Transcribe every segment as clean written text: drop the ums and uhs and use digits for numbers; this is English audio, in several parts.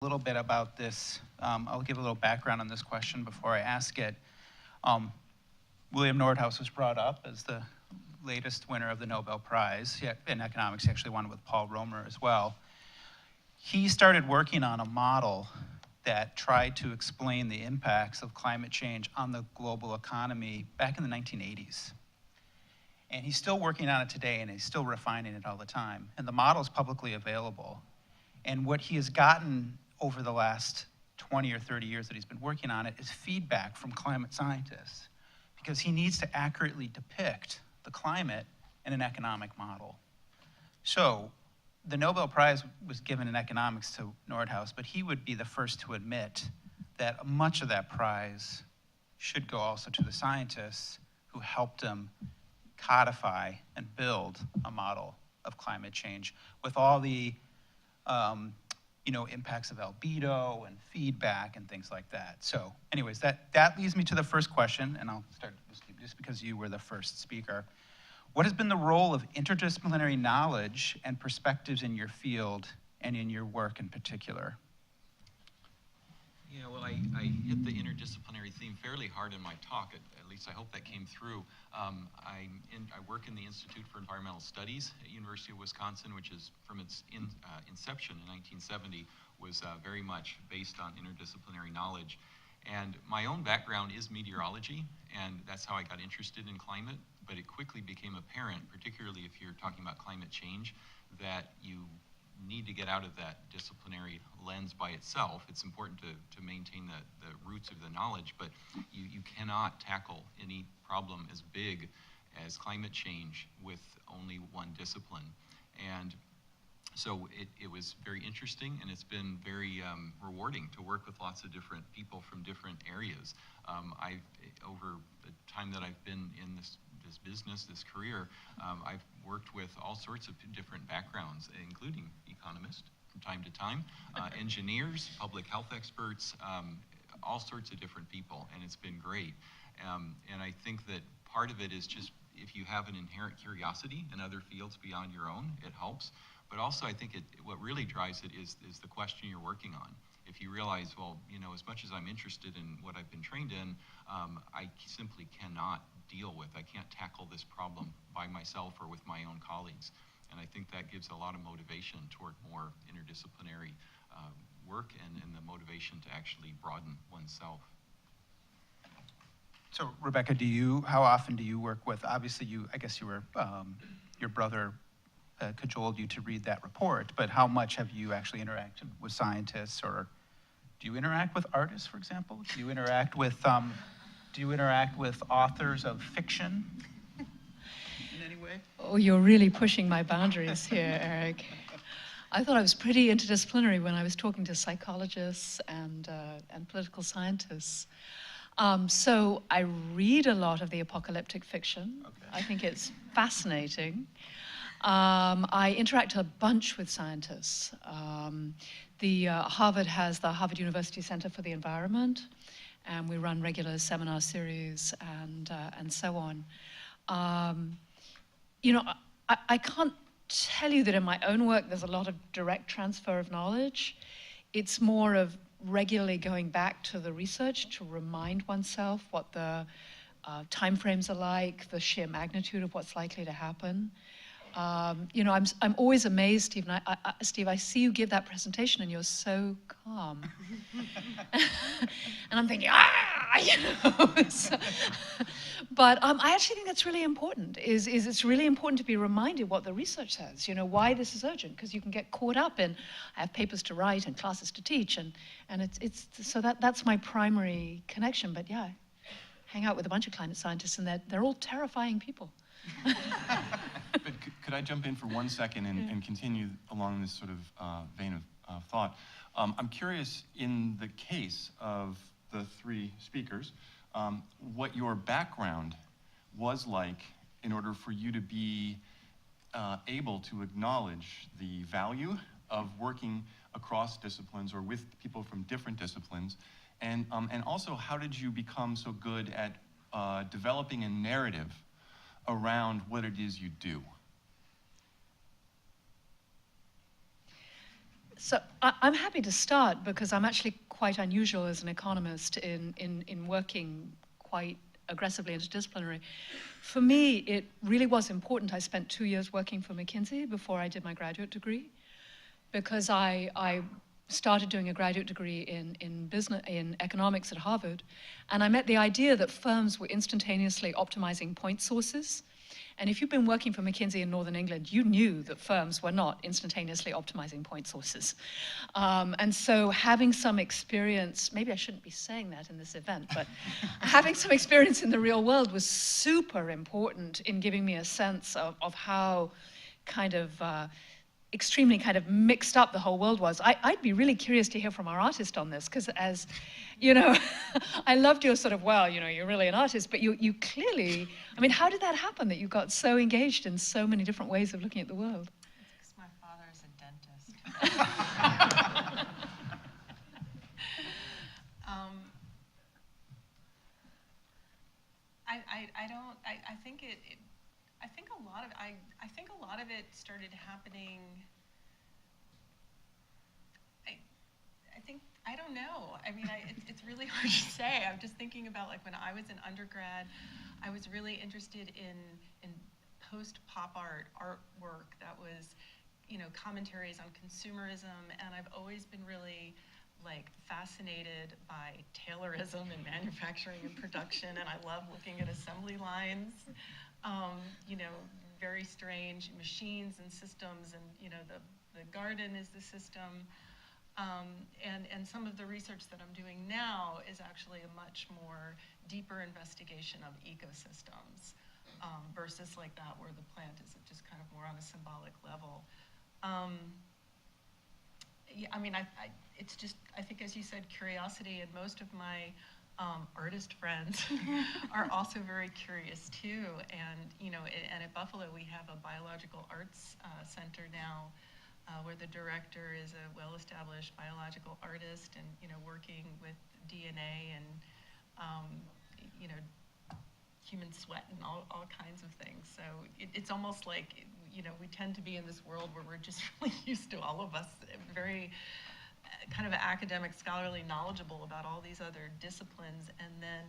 little bit about this. I'll give a little background on this question before I ask it. Um, William Nordhaus was brought up as the latest winner of the Nobel Prize in economics. He actually won it with Paul Romer as well. He started working on a model that tried to explain the impacts of climate change on the global economy back in the 1980s. And he's still working on it today, and he's still refining it all the time. And the model is publicly available. And what he has gotten over the last 20 or 30 years that he's been working on it is feedback from climate scientists, because he needs to accurately depict the climate in an economic model. So the Nobel Prize was given in economics to Nordhaus, but he would be the first to admit that much of that prize should go also to the scientists who helped him codify and build a model of climate change with all the impacts of albedo and feedback and things like that. So anyways, that leads me to the first question, and I'll start just because you were the first speaker. What has been the role of interdisciplinary knowledge and perspectives in your field and in your work in particular? Yeah, well, I hit the interdisciplinary theme fairly hard in my talk. At least I hope that came through. I work in the Institute for Environmental Studies at University of Wisconsin, which is from its inception in 1970 was very much based on interdisciplinary knowledge. And my own background is meteorology, and that's how I got interested in climate. But it quickly became apparent, particularly if you're talking about climate change, that you need to get out of that disciplinary lens by itself. It's important to maintain the roots of the knowledge, but you cannot tackle any problem as big as climate change with only one discipline. And so it was very interesting, and it's been very rewarding to work with lots of different people from different areas. Over the time that I've been in this business, this career, I've worked with all sorts of different backgrounds, including economists from time to time, engineers, public health experts, all sorts of different people, and it's been great. And I think that part of it is just if you have an inherent curiosity in other fields beyond your own, it helps. But also I think what really drives it is the question you're working on. If you realize, well, as much as I'm interested in what I've been trained in, I simply cannot deal with, I can't tackle this problem by myself or with my own colleagues. And I think that gives a lot of motivation toward more interdisciplinary work and the motivation to actually broaden oneself. So Rebecca, how often do you work with, obviously I guess you were, your brother cajoled you to read that report, but how much have you actually interacted with scientists, or do you interact with artists, for example? Do you interact with authors of fiction in any way? Oh, you're really pushing my boundaries here, Eric. I thought I was pretty interdisciplinary when I was talking to psychologists and political scientists. So I read a lot of the apocalyptic fiction. Okay. I think it's fascinating. I interact a bunch with scientists. Harvard has the Harvard University Center for the Environment, and we run regular seminar series and so on. I can't tell you that in my own work there's a lot of direct transfer of knowledge. It's more of regularly going back to the research to remind oneself what the timeframes are like, the sheer magnitude of what's likely to happen. I'm always amazed, Steve, and Steve, I see you give that presentation and you're so calm. And I'm thinking, But I actually think that's really important, is it's really important to be reminded what the research says, why this is urgent, because you can get caught up in, I have papers to write and classes to teach, and so that's my primary connection. But yeah, I hang out with a bunch of climate scientists, and they're all terrifying people. But could I jump in for 1 second and continue along this sort of vein of thought? I'm curious, in the case of the three speakers, what your background was like in order for you to be able to acknowledge the value of working across disciplines or with people from different disciplines, and also how did you become so good at developing a narrative around what it is you do? So I'm happy to start because I'm actually quite unusual as an economist in working quite aggressively interdisciplinary. For me, it really was important. I spent 2 years working for McKinsey before I did my graduate degree, because I started doing a graduate degree in economics at Harvard, and I met the idea that firms were instantaneously optimizing point sources. And if you've been working for McKinsey in Northern England, you knew that firms were not instantaneously optimizing point sources. And so having some experience, maybe I shouldn't be saying that in this event, but having some experience in the real world was super important in giving me a sense of how kind of extremely kind of mixed up the whole world was. I'd be really curious to hear from our artist on this, because as, you know, I loved your sort of, well, you know, you're really an artist, but you clearly, I mean, how did that happen that you got so engaged in so many different ways of looking at the world? Because my father is a dentist. I think a lot of it started happening. I don't know. I mean, it's really hard to say. I'm just thinking about, like, when I was in undergrad, I was really interested in post-pop artwork that was, you know, commentaries on consumerism, and I've always been really, like, fascinated by Taylorism in manufacturing and production, and I love looking at assembly lines. You know, very strange machines and systems, and, you know, the garden is the system. And some of the research that I'm doing now is actually a much more deeper investigation of ecosystems, versus like that where the plant is just kind of more on a symbolic level. Yeah, I mean, it's just, I think, as you said, curiosity, and most of my artist friends are also very curious too. And, you know, and at Buffalo we have a biological arts center now, where the director is a well-established biological artist, and, you know, working with DNA and, you know, human sweat and all kinds of things. So it's almost like, you know, we tend to be in this world where we're just really used to, all of us, very kind of academic, scholarly, knowledgeable about all these other disciplines, and then,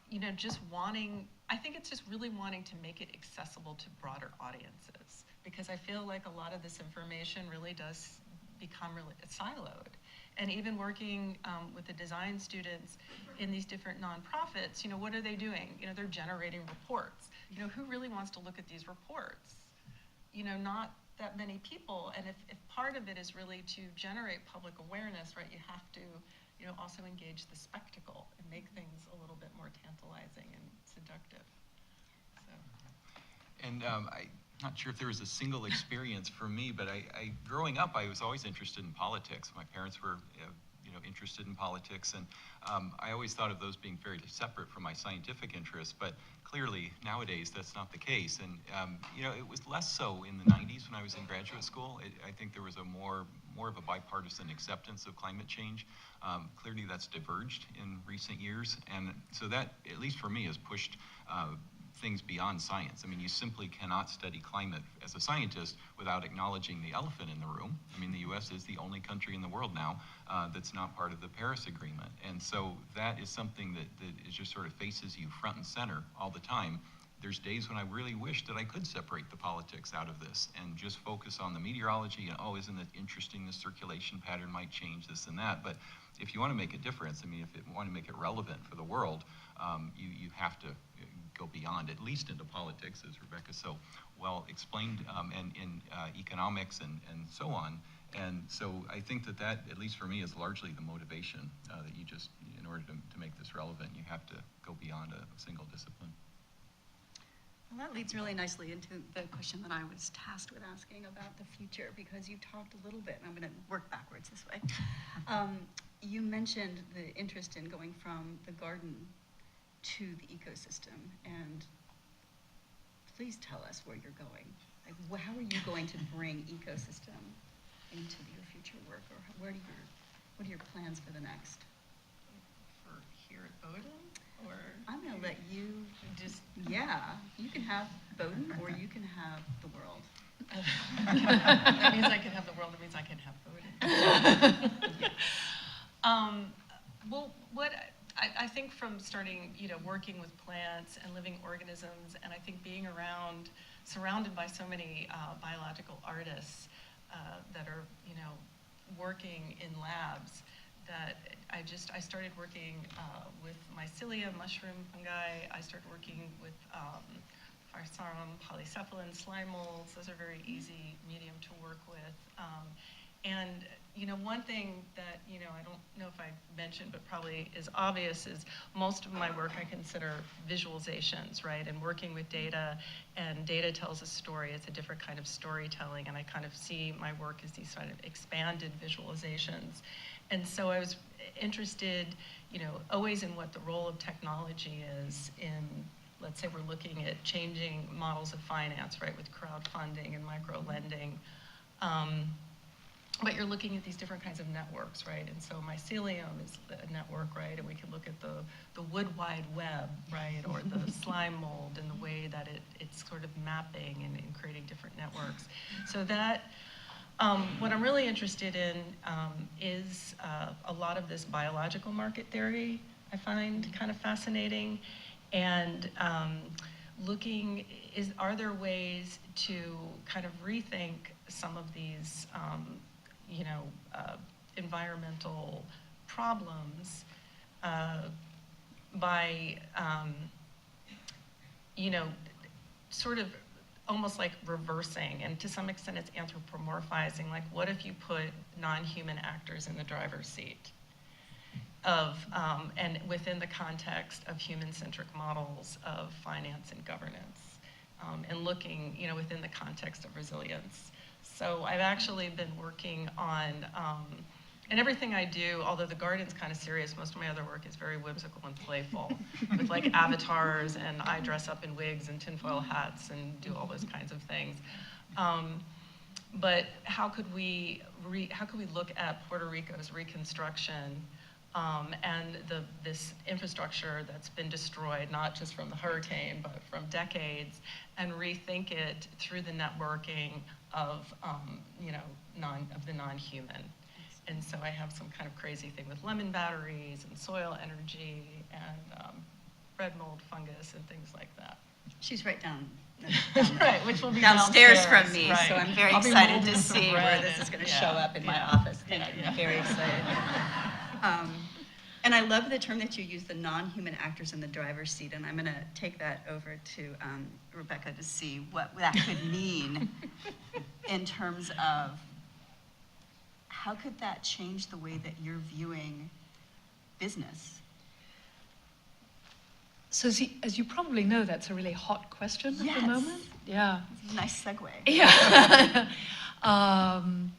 you know, just wanting, I think it's just really wanting to make it accessible to broader audiences, because I feel like a lot of this information really does become really siloed. And even working with the design students in these different nonprofits, you know, what are they doing? You know, they're generating reports. You know, who really wants to look at these reports? You know, not that many people. And if part of it is really to generate public awareness, right, you have to, you know, also engage the spectacle and make things a little bit more tantalizing and seductive. So. And I'm not sure if there was a single experience for me, but growing up, I was always interested in politics. My parents were, you know, interested in politics, and I always thought of those being very separate from my scientific interests. But clearly, nowadays, that's not the case. And you know, it was less so in the '90s when I was in graduate school. I think there was a more of a bipartisan acceptance of climate change. Clearly, that's diverged in recent years, and so that, at least for me, has pushed things beyond science. I mean, you simply cannot study climate as a scientist without acknowledging the elephant in the room. I mean, the US is the only country in the world now that's not part of the Paris Agreement. And so that is something that is just sort of faces you front and center all the time. There's days when I really wish that I could separate the politics out of this and just focus on the meteorology and, oh, isn't it interesting, the circulation pattern might change, this and that. But if you want to make a difference, I mean, if you want to make it relevant for the world, you have to go beyond, at least into politics, as Rebecca so well explained, and in economics and so on. And so I think that, at least for me, is largely the motivation, that you just, in order to make this relevant, you have to go beyond a single discipline. Well, that leads really nicely into the question that I was tasked with asking about the future, because you talked a little bit, and I'm going to work backwards this way. You mentioned the interest in going from the garden to the ecosystem, and please tell us where you're going. Like, how are you going to bring ecosystem into your future work, or what are your plans for the next? For here at Bowdoin, or? I'm going to let you just, yeah, you can have Bowdoin or you can have the world. That means I can have the world, it means I can have food. Yeah. Well, I think from starting, working with plants and living organisms, and I think being surrounded by so many biological artists that are, working in labs, that I started working with mycelia, mushroom fungi. I started working with Physarum, polycephalin, slime molds. Those are very easy medium to work with. And one thing that, I don't know if I mentioned, but probably is obvious, is most of my work I consider visualizations, right? And working with data, and data tells a story. It's a different kind of storytelling, and I kind of see my work as these sort of expanded visualizations. And so I was interested, always in what the role of technology is in, let's say we're looking at changing models of finance, right, with crowdfunding and micro-lending. But you're looking at these different kinds of networks, right? And so mycelium is a network, right? And we can look at the wood wide web, right? Or the slime mold and the way that it's sort of mapping and creating different networks. So that, what I'm really interested in is a lot of this biological market theory I find kind of fascinating. And are there ways to kind of rethink some of these environmental problems by, sort of almost like reversing, and to some extent it's anthropomorphizing, like what if you put non-human actors in the driver's seat of, and within the context of human-centric models of finance and governance, and looking, within the context of resilience. So I've actually been working on, and everything I do, although the garden's kind of serious, most of my other work is very whimsical and playful, with like avatars, and I dress up in wigs and tinfoil hats and do all those kinds of things. But how could we look at Puerto Rico's reconstruction and this infrastructure that's been destroyed, not just from the hurricane, but from decades, and rethink it through the networking of, the non-human. And so I have some kind of crazy thing with lemon batteries and soil energy and red mold fungus and things like that. She's right down Right, which will be downstairs from me, right. so I'm very I'll be excited molding to some see bread where this and- is going to yeah, show up in my yeah, office. yeah, I'm yeah. very excited. And I love the term that you use, the non-human actors in the driver's seat, and I'm going to take that over to Rebecca to see what that could mean in terms of how could that change the way that you're viewing business? So as you probably know, that's a really hot question at Yes. the moment. Yeah. Nice segue. Yeah.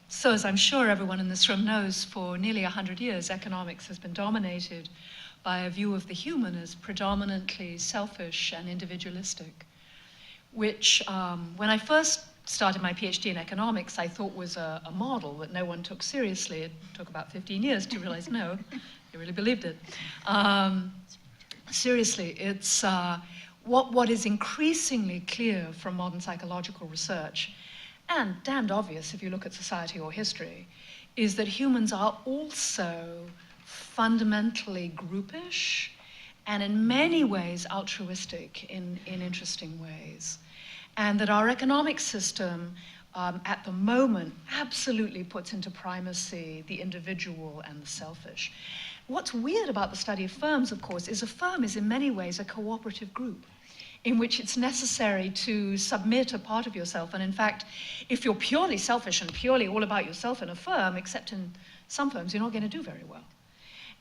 So as I'm sure everyone in this room knows, for nearly 100 years, economics has been dominated by a view of the human as predominantly selfish and individualistic, which when I first started my PhD in economics, I thought was a model that no one took seriously. It took about 15 years to realize, no, they really believed it. Seriously, it's what is increasingly clear from modern psychological research, and damned obvious if you look at society or history, is that humans are also fundamentally groupish and in many ways altruistic in interesting ways. And that our economic system at the moment absolutely puts into primacy the individual and the selfish. What's weird about the study of firms, of course, is a firm is in many ways a cooperative group in which it's necessary to submit a part of yourself. And in fact, if you're purely selfish and purely all about yourself in a firm, except in some firms, you're not going to do very well.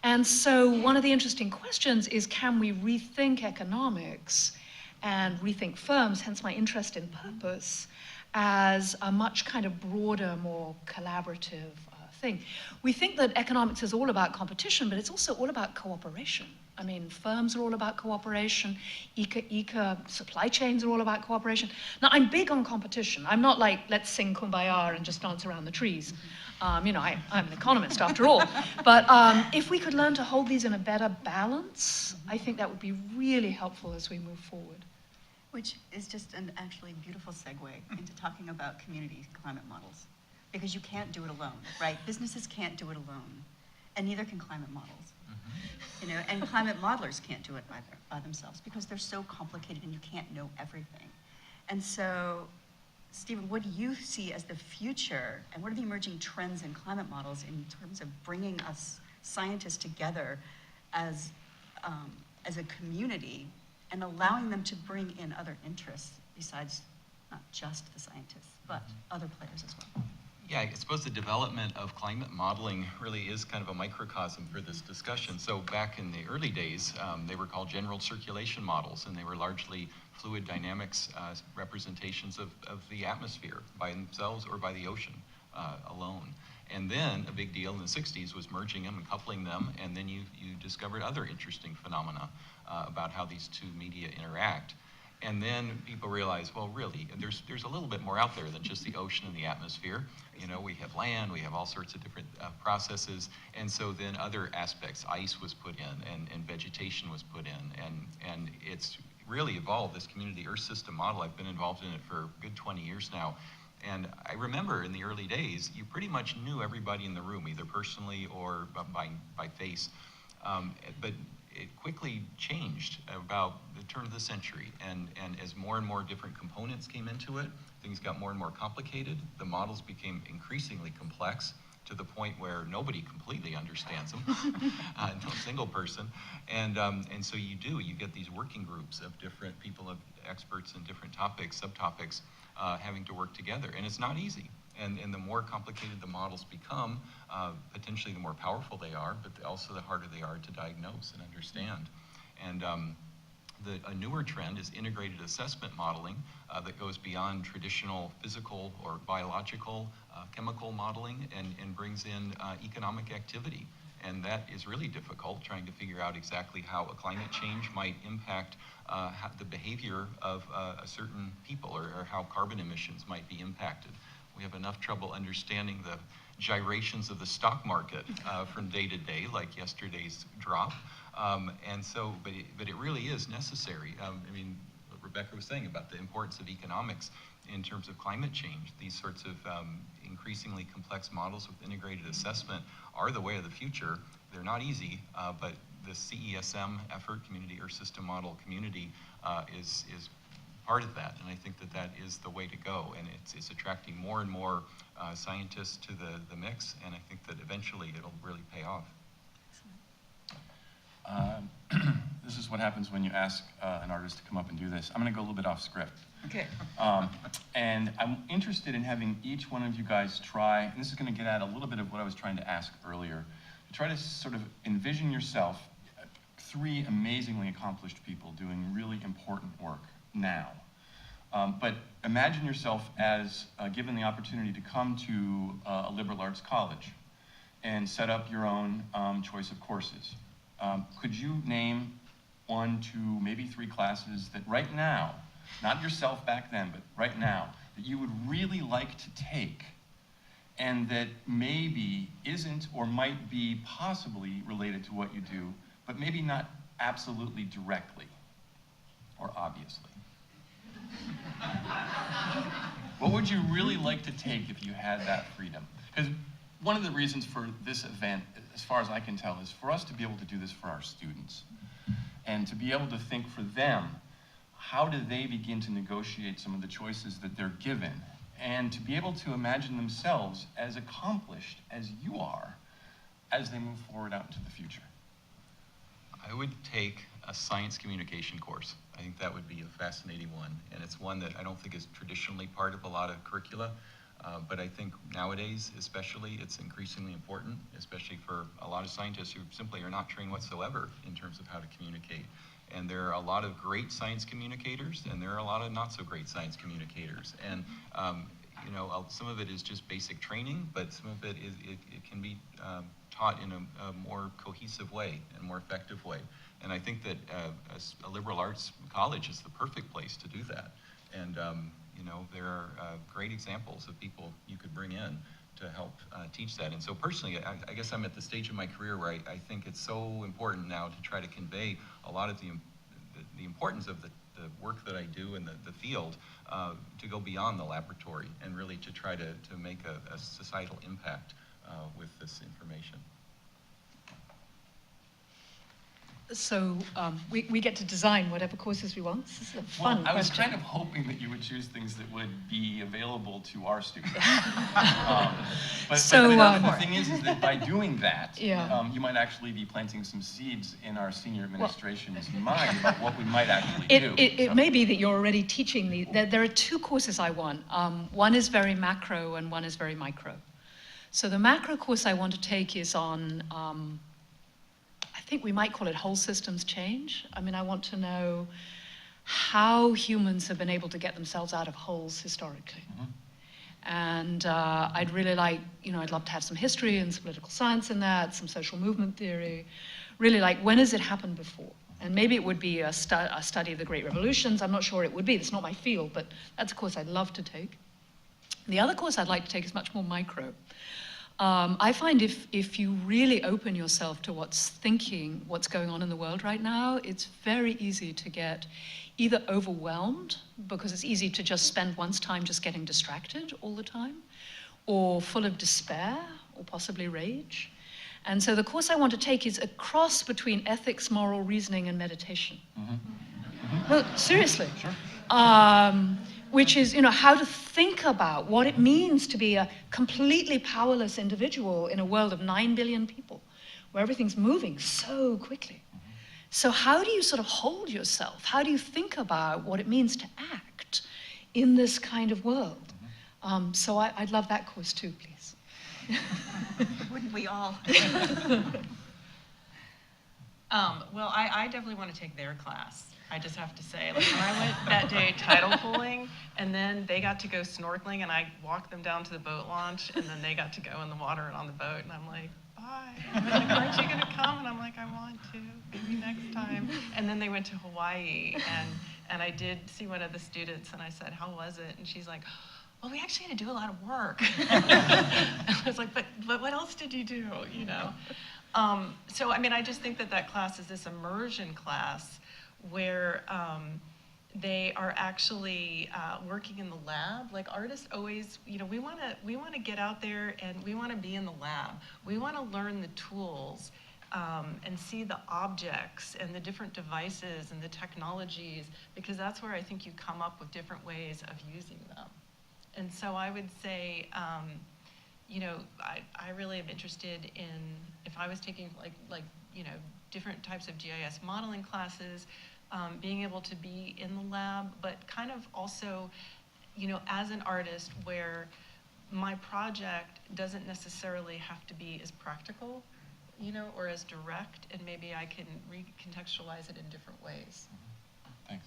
And so one of the interesting questions is, can we rethink economics and rethink firms, hence my interest in purpose, as a much kind of broader, more collaborative thing. We think that economics is all about competition, but it's also all about cooperation. I mean, firms are all about cooperation. Supply chains are all about cooperation. Now, I'm big on competition. I'm not like, let's sing Kumbaya and just dance around the trees. I'm an economist after all. But if we could learn to hold these in a better balance, I think that would be really helpful as we move forward. Which is just an actually beautiful segue into talking about community climate models. Because you can't do it alone, right? Businesses can't do it alone, and neither can climate models. You know, and climate modelers can't do it by themselves because they're so complicated and you can't know everything. And so, Stephen, what do you see as the future, and what are the emerging trends in climate models in terms of bringing us scientists together as a community and allowing them to bring in other interests besides not just the scientists, but other players as well? Yeah, I suppose the development of climate modeling really is kind of a microcosm for this discussion. So back in the early days, they were called general circulation models, and they were largely fluid dynamics representations of the atmosphere by themselves or by the ocean alone. And then a big deal in the 60s was merging them and coupling them, and then you discovered other interesting phenomena about how these two media interact. And then people realize, well, really, there's a little bit more out there than just the ocean and the atmosphere. You know, we have land, we have all sorts of different processes. And so then other aspects, ice was put in and vegetation was put in. And it's really evolved, this community Earth system model. I've been involved in it for a good 20 years now. And I remember in the early days, you pretty much knew everybody in the room, either personally or by face. But it quickly changed about the turn of the century. And as more and more different components came into it, things got more and more complicated. The models became increasingly complex to the point where nobody completely understands them, no single person. And so you get these working groups of different people, of experts in different topics, subtopics, having to work together. And it's not easy. And the more complicated the models become, potentially the more powerful they are, but also the harder they are to diagnose and understand. And a newer trend is integrated assessment modeling that goes beyond traditional physical or biological chemical modeling and brings in economic activity. And that is really difficult, trying to figure out exactly how a climate change might impact the behavior of a certain people, or how carbon emissions might be impacted. We have enough trouble understanding the gyrations of the stock market from day to day, like yesterday's drop. And so, but it really is necessary. I mean, what Rebecca was saying about the importance of economics in terms of climate change, these sorts of increasingly complex models with integrated assessment are the way of the future. They're not easy, but the CESM effort, Community Earth System Model Community, is part of that, and I think that is the way to go, and it's attracting more and more scientists to the mix, and I think that eventually it'll really pay off. This is what happens when you ask an artist to come up and do this. I'm going to go a little bit off script. Okay. And I'm interested in having each one of you guys try, and this is going to get at a little bit of what I was trying to ask earlier, to try to sort of envision yourself, three amazingly accomplished people doing really important work now. But imagine yourself as given the opportunity to come to a liberal arts college and set up your own choice of courses. Could you name 1, 2, maybe 3 classes that right now, not yourself back then, but right now, that you would really like to take and that maybe isn't or might be possibly related to what you do, but maybe not absolutely directly or obviously? What would you really like to take if you had that freedom? Because one of the reasons for this event, as far as I can tell, is for us to be able to do this for our students and to be able to think for them, how do they begin to negotiate some of the choices that they're given, and to be able to imagine themselves as accomplished as you are as they move forward out into the future. I would take a science communication course. I think that would be a fascinating one, and it's one that I don't think is traditionally part of a lot of curricula, but I think nowadays especially it's increasingly important, especially for a lot of scientists who simply are not trained whatsoever in terms of how to communicate. And there are a lot of great science communicators, and there are a lot of not so great science communicators. And you know, some of it is just basic training, but some of it can be taught in a more cohesive way and more effective way. And I think that a liberal arts college is the perfect place to do that. And you know, there are great examples of people you could bring in to help teach that. And so personally, I guess I'm at the stage of my career where I think it's so important now to try to convey a lot of the importance of the the work that I do in the field to go beyond the laboratory and really to try to make a societal impact with this information. So we get to design whatever courses we want. This is a fun I was question. kind of hoping that you would choose things that would be available to our students. But the thing is that by doing that, Yeah. you might actually be planting some seeds in our senior administration's mind about what we might actually do. It may be that you're already teaching the. There are two courses I want. One is very macro and one is very micro. So the macro course I want to take is on. I think we might call it whole systems change. I mean, I want to know how humans have been able to get themselves out of holes historically. And I'd really like, I'd love to have some history and some political science in that, some social movement theory. Really like, when has it happened before? And maybe it would be a study of the Great Revolutions. I'm not sure it would be. It's not my field, but that's a course I'd love to take. The other course I'd like to take is much more micro. I find if you really open yourself to what's going on in the world right now, it's very easy to get either overwhelmed, because it's easy to just spend one's time just getting distracted all the time, or full of despair, or possibly rage. And so the course I want to take is a cross between ethics, moral reasoning, and meditation. Well, seriously. Sure. Which is, how to think about what it means to be a completely powerless individual in a world of 9 billion people, where everything's moving so quickly. So how do you sort of hold yourself? How do you think about what it means to act in this kind of world? So I'd love that course too, please. Wouldn't we all? Well, I definitely want to take their class. I just have to say, like, when I went that day tidal pooling, and then they got to go snorkeling, and I walked them down to the boat launch, and then they got to go in the water and on the boat, and I'm like, bye. And they're like, aren't you gonna come? And I'm like, I want to, maybe next time. And then they went to Hawaii, and I did see one of the students, and I said, how was it? And she's like, well, we actually had to do a lot of work. I was like, but what else did you do, So, I mean, I just think that class is this immersion class where they are actually working in the lab. Like artists always, we want to get out there and we want to be in the lab. We want to learn the tools and see the objects and the different devices and the technologies, because that's where I think you come up with different ways of using them. And so I would say, I really am interested in, if I was taking different types of GIS modeling classes, being able to be in the lab, but kind of also, as an artist, where my project doesn't necessarily have to be as practical, or as direct, and maybe I can recontextualize it in different ways. Thanks.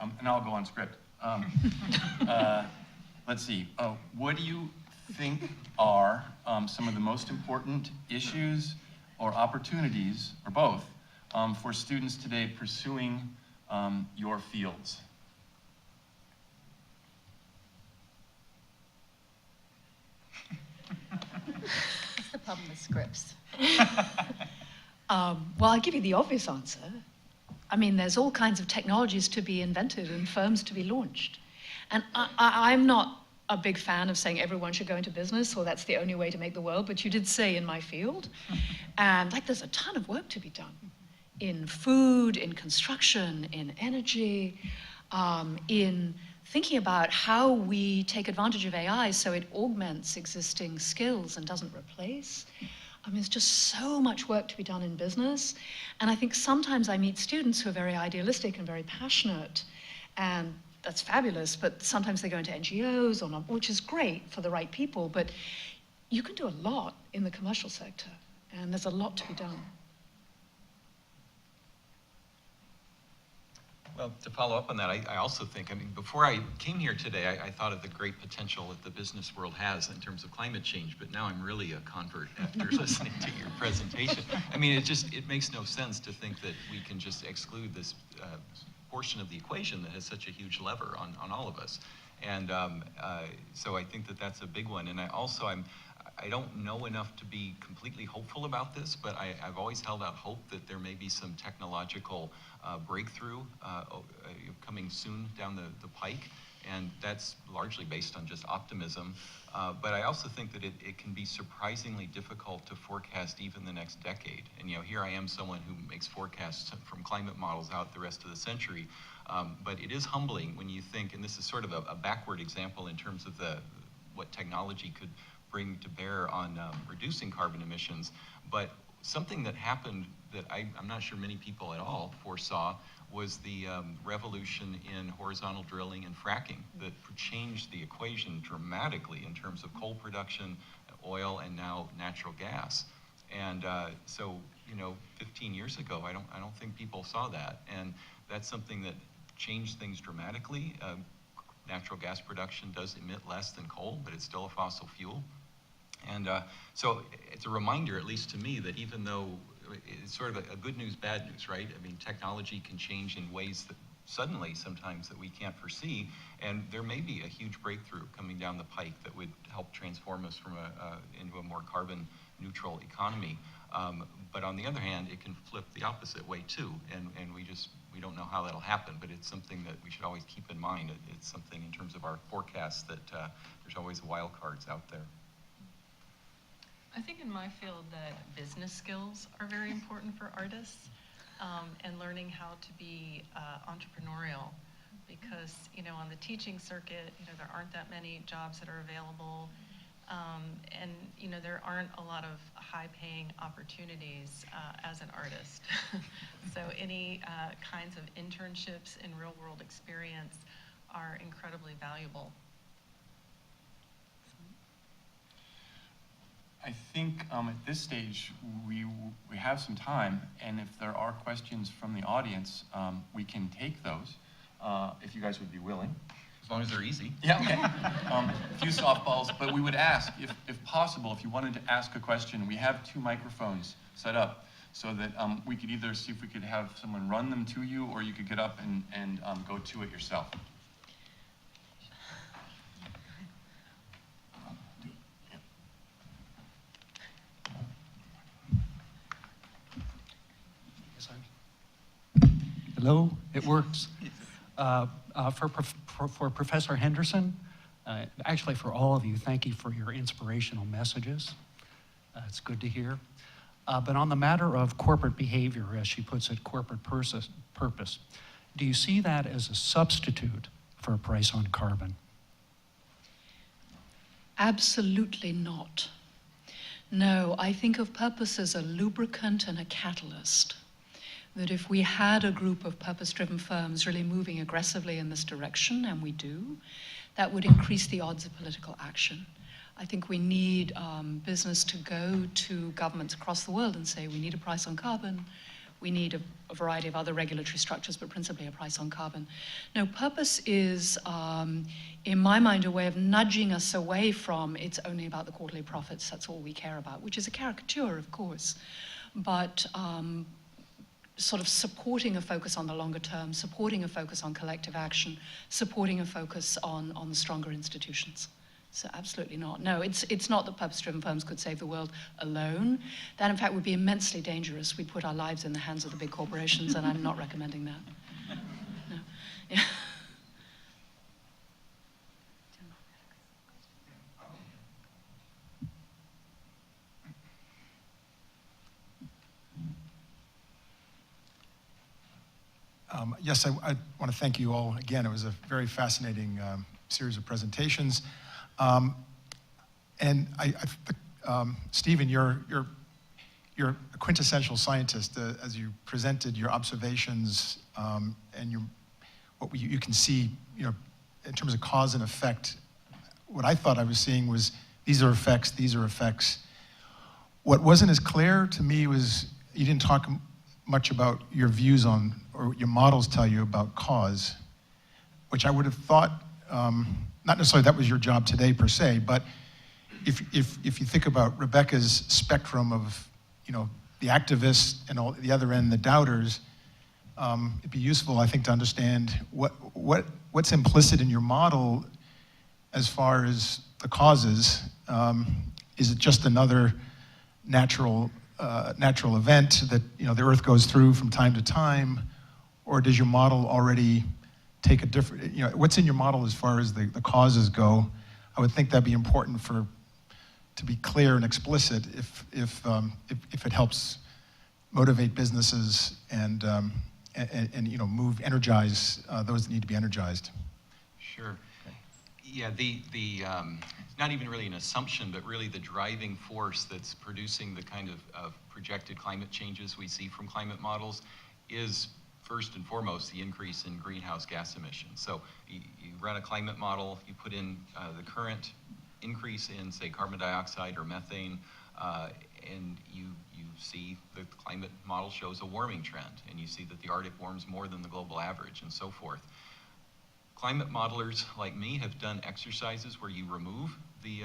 And I'll go on script. Let's see. What do you think are some of the most important issues or opportunities, or both, for students today pursuing your fields? What's the problem with scripts? Well, I'll give you the obvious answer. I mean, there's all kinds of technologies to be invented and firms to be launched. And I'm not a big fan of saying everyone should go into business or that's the only way to make the world, but you did say in my field. And there's a ton of work to be done in food, in construction, in energy, in thinking about how we take advantage of AI so it augments existing skills and doesn't replace. I mean, there's just so much work to be done in business. And I think sometimes I meet students who are very idealistic and very passionate, and that's fabulous, but sometimes they go into NGOs, or not, which is great for the right people, but you can do a lot in the commercial sector, and there's a lot to be done. Well, to follow up on that, I also think, before I came here today, I thought of the great potential that the business world has in terms of climate change, but now I'm really a convert after listening to your presentation. I mean, it makes no sense to think that we can just exclude this portion of the equation that has such a huge lever on all of us. And so I think that that's a big one. And I don't know enough to be completely hopeful about this, but I've always held out hope that there may be some technological breakthrough coming soon down the pike, and that's largely based on just optimism. But I also think that it can be surprisingly difficult to forecast even the next decade. And here I am, someone who makes forecasts from climate models out the rest of the century. But it is humbling when you think, and this is sort of a backward example in terms of what technology could bring to bear on reducing carbon emissions. But something that happened that I'm not sure many people at all foresaw was the revolution in horizontal drilling and fracking that changed the equation dramatically in terms of coal production, oil, and now natural gas. And so, 15 years ago, I don't think people saw that. And that's something that changed things dramatically. Natural gas production does emit less than coal, but it's still a fossil fuel. And so it's a reminder, at least to me, that even though it's sort of a good news, bad news, right? I mean, technology can change in ways that suddenly sometimes that we can't foresee, and there may be a huge breakthrough coming down the pike that would help transform us from into a more carbon neutral economy. But on the other hand, it can flip the opposite way too, and we don't know how that'll happen, but it's something that we should always keep in mind. It's something in terms of our forecasts that there's always wild cards out there. I think in my field that business skills are very important for artists, and learning how to be entrepreneurial, because on the teaching circuit, there aren't that many jobs that are available, and there aren't a lot of high-paying opportunities as an artist. So any kinds of internships and real-world experience are incredibly valuable. I think at this stage we have some time, and if there are questions from the audience, we can take those, if you guys would be willing. As long as they're easy. Yeah, okay. A few softballs, but we would ask, if possible, if you wanted to ask a question, we have 2 microphones set up so that we could either see if we could have someone run them to you, or you could get up and go to it yourself. Hello, it works. For Professor Henderson, actually for all of you, thank you for your inspirational messages. It's good to hear. But on the matter of corporate behavior, as she puts it, corporate purpose, do you see that as a substitute for a price on carbon? Absolutely not. No, I think of purpose as a lubricant and a catalyst. That if we had a group of purpose-driven firms really moving aggressively in this direction, and we do, that would increase the odds of political action. I think we need business to go to governments across the world and say, we need a price on carbon, we need a variety of other regulatory structures, but principally a price on carbon. No, purpose is, in my mind, a way of nudging us away from it's only about the quarterly profits, that's all we care about, which is a caricature, of course, but sort of supporting a focus on the longer term, supporting a focus on collective action, supporting a focus on the stronger institutions. So absolutely not. No, it's not that purpose-driven firms could save the world alone. That, in fact, would be immensely dangerous. We'd put our lives in the hands of the big corporations, and I'm not recommending that. No. Yeah. Yes, I want to thank you all again. It was a very fascinating series of presentations. And Stephen, you're a quintessential scientist as you presented your observations and what you can see, in terms of cause and effect. What I thought I was seeing was these are effects, these are effects. What wasn't as clear to me was you didn't talk much about your views on, or your models tell you about cause, which I would have thought, not necessarily that was your job today per se, but if you think about Rebecca's spectrum of, the activists and all the other end, the doubters, it'd be useful, I think, to understand what's implicit in your model as far as the causes, is it just another natural event that, you know, the Earth goes through from time to time, or does your model already take a different, you know, what's in your model as far as the causes go? I would think that'd be important to be clear and explicit if it helps motivate businesses and you know, energize those that need to be energized. Sure. Yeah, it's not even really an assumption, but really the driving force that's producing the kind of projected climate changes we see from climate models is first and foremost the increase in greenhouse gas emissions. So you run a climate model, you put in the current increase in, say, carbon dioxide or methane, and you see the climate model shows a warming trend, and you see that the Arctic warms more than the global average and so forth. Climate modelers like me have done exercises where you remove the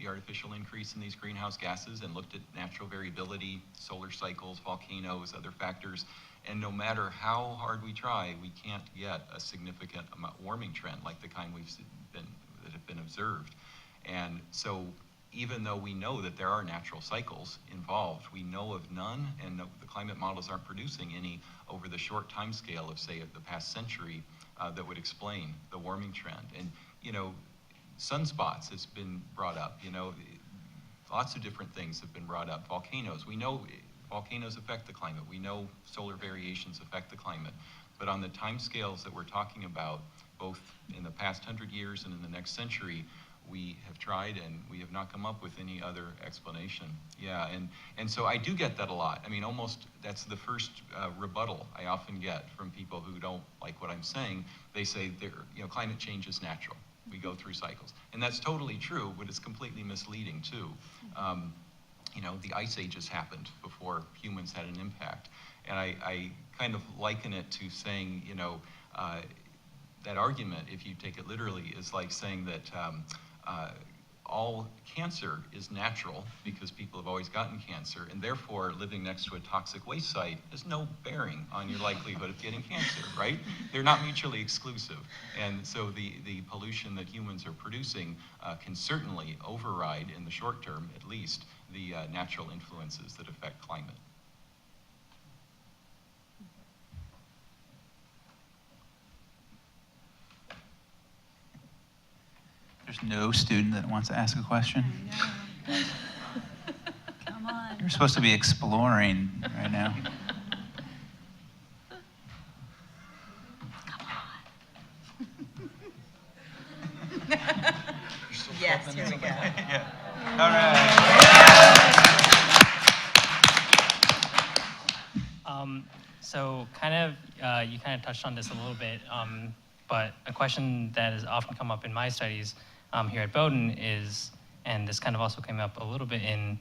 artificial increase in these greenhouse gases and looked at natural variability, solar cycles, volcanoes, other factors, and no matter how hard we try, we can't get a significant warming trend like the kind that have been observed. And so even though we know that there are natural cycles involved, we know of none, and the climate models aren't producing any over the short time scale of, say, the past century that would explain the warming trend. And, you know, sunspots has been brought up, you know, lots of different things have been brought up. Volcanoes, we know volcanoes affect the climate. We know solar variations affect the climate. But on the time scales that we're talking about, both in the past 100 years and in the next century, we have tried and we have not come up with any other explanation. Yeah, and so I do get that a lot. I mean, almost that's the first rebuttal I often get from people who don't like what I'm saying. They say, you know, climate change is natural. We go through cycles. And that's totally true, but it's completely misleading too. You know, the ice ages happened before humans had an impact. And I kind of liken it to saying, you know, that argument, if you take it literally, is like saying that all cancer is natural because people have always gotten cancer, and therefore living next to a toxic waste site has no bearing on your likelihood of getting cancer, right? They're not mutually exclusive. And so the pollution that humans are producing can certainly override, in the short term at least, the natural influences that affect climate. There's no student that wants to ask a question. Come on. You're supposed to be exploring right now. Yes, here we go. Yeah. All right. So kind of, you kind of touched on this a little bit, but a question that has often come up in my studies here at Bowdoin is, and this kind of also came up a little bit in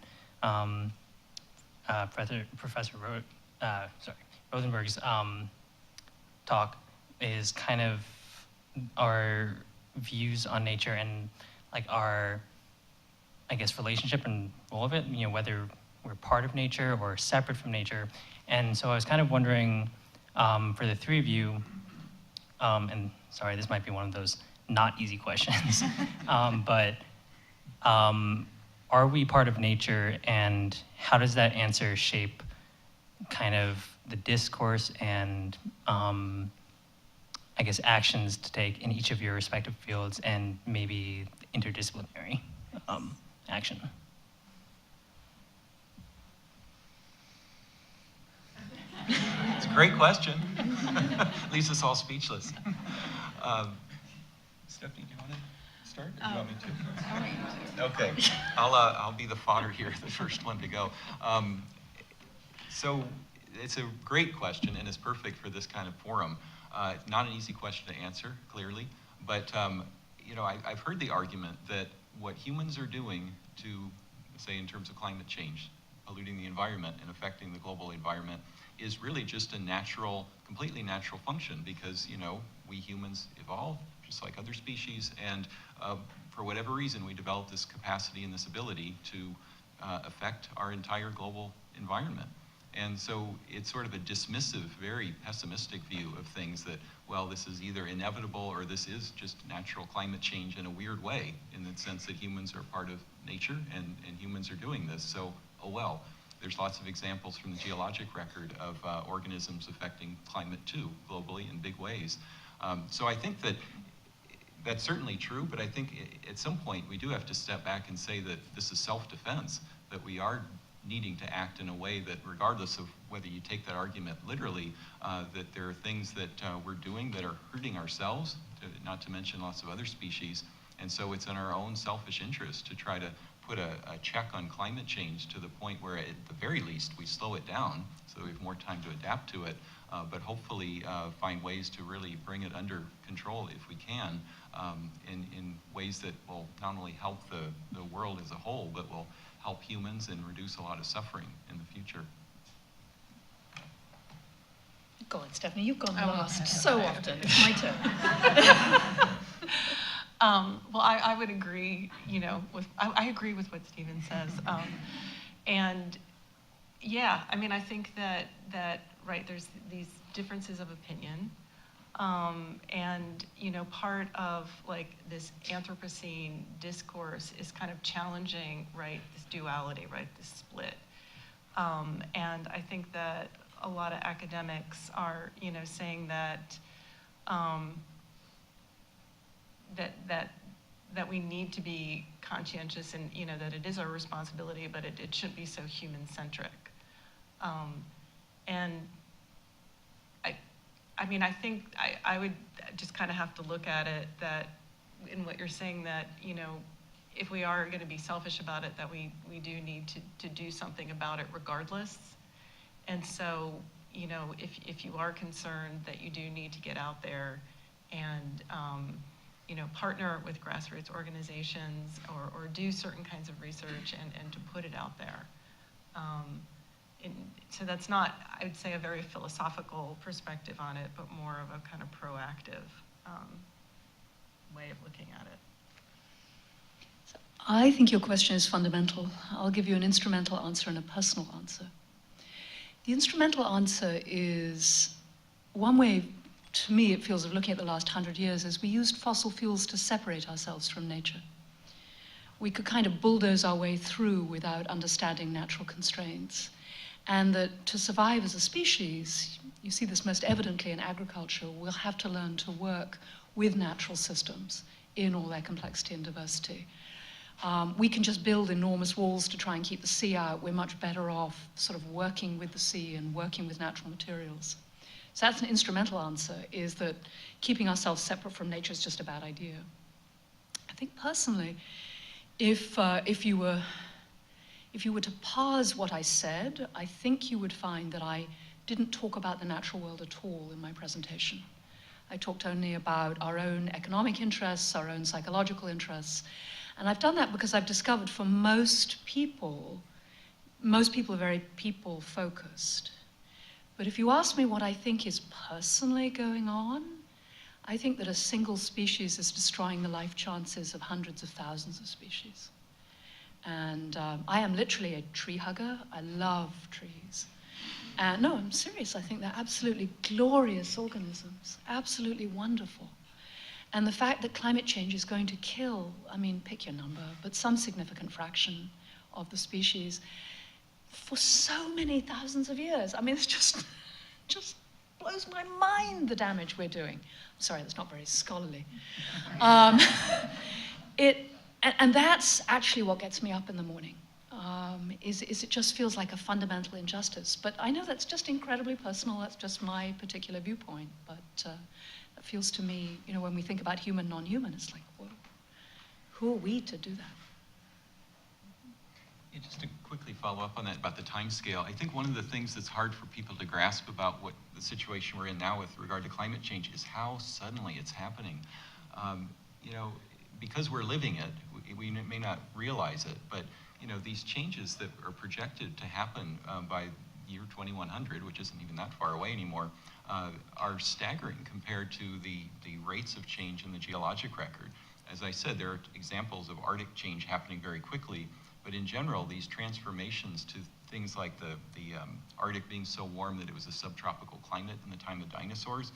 Professor Rosenberg's talk, is kind of our views on nature and like our, I guess, relationship and role of it, you know, whether we're part of nature or separate from nature. And so I was kind of wondering, for the three of you, and sorry, this might be one of those not easy questions, but are we part of nature, and how does that answer shape kind of the discourse and I guess actions to take in each of your respective fields and maybe interdisciplinary action? It's a great question. Leaves us all speechless. Stephanie, do you want to start, or do you want me to? Okay, I'll be the fodder here, the first one to go. So it's a great question, and it's perfect for this kind of forum. It's not an easy question to answer, clearly, but you know, I've heard the argument that what humans are doing to, say, in terms of climate change, polluting the environment and affecting the global environment, is really just a natural, completely natural function, because, you know, we humans evolved just like other species, and for whatever reason we developed this capacity and this ability to affect our entire global environment. And so it's sort of a dismissive, very pessimistic view of things that, well, this is either inevitable or this is just natural climate change in a weird way, in the sense that humans are part of nature and humans are doing this. So, oh well. There's lots of examples from the geologic record of organisms affecting climate too, globally in big ways. So I think that that's certainly true, but I think at some point we do have to step back and say that this is self-defense, that we are needing to act in a way that, regardless of whether you take that argument literally, that there are things that we're doing that are hurting ourselves, not to mention lots of other species. And so it's in our own selfish interest to try to put a check on climate change to the point where, at the very least, we slow it down so that we have more time to adapt to it, but hopefully find ways to really bring it under control if we can, in ways that will not only help the world as a whole, but will help humans and reduce a lot of suffering in the future. Go on, Stephanie, you've gone Oh, last okay. so often. It's my turn. Well, I would agree, I agree with what Stephen says. And yeah, I mean, I think that right, there's these differences of opinion. And, part of like this Anthropocene discourse is kind of challenging, right, this duality, right, this split. And I think that a lot of academics are, saying that, that we need to be conscientious and, that it is our responsibility, but it shouldn't be so human-centric. And I mean, I think I would just kind of have to look at it that, in what you're saying, that, if we are going to be selfish about it, that we do need to do something about it regardless. And so, if you are concerned that you do need to get out there and, partner with grassroots organizations or do certain kinds of research and to put it out there. So that's not, I would say, a very philosophical perspective on it, but more of a kind of proactive way of looking at it. I think your question is fundamental. I'll give you an instrumental answer and a personal answer. The instrumental answer is, one way, to me, it feels, of looking at the last 100 years, is we used fossil fuels to separate ourselves from nature. We could kind of bulldoze our way through without understanding natural constraints. And that to survive as a species, you see this most evidently in agriculture, we'll have to learn to work with natural systems in all their complexity and diversity. We can just build enormous walls to try and keep the sea out. We're much better off sort of working with the sea and working with natural materials. So that's an instrumental answer, is that keeping ourselves separate from nature is just a bad idea. I think personally, if you were to parse what I said, I think you would find that I didn't talk about the natural world at all in my presentation. I talked only about our own economic interests, our own psychological interests. And I've done that because I've discovered for most people are very people-focused. But if you ask me what I think is personally going on, I think that a single species is destroying the life chances of hundreds of thousands of species. And I am literally a tree hugger. I love trees. And no, I'm serious. I think they're absolutely glorious organisms, absolutely wonderful. And the fact that climate change is going to kill, I mean, pick your number, but some significant fraction of the species for so many thousands of years. I mean, it's just blows my mind, the damage we're doing. I'm sorry, that's not very scholarly. And that's actually what gets me up in the morning, is it just feels like a fundamental injustice. But I know that's just incredibly personal, that's just my particular viewpoint, but it feels to me, when we think about human, non-human, it's like, whoa, who are we to do that? Yeah, just to quickly follow up on that about the time scale, I think one of the things that's hard for people to grasp about what the situation we're in now with regard to climate change is how suddenly it's happening. Because we're living it, we may not realize it, but these changes that are projected to happen by year 2100, which isn't even that far away anymore, are staggering compared to the rates of change in the geologic record. As I said, there are examples of Arctic change happening very quickly, But in general, these transformations to things like the Arctic being so warm that it was a subtropical climate in the time of dinosaurs,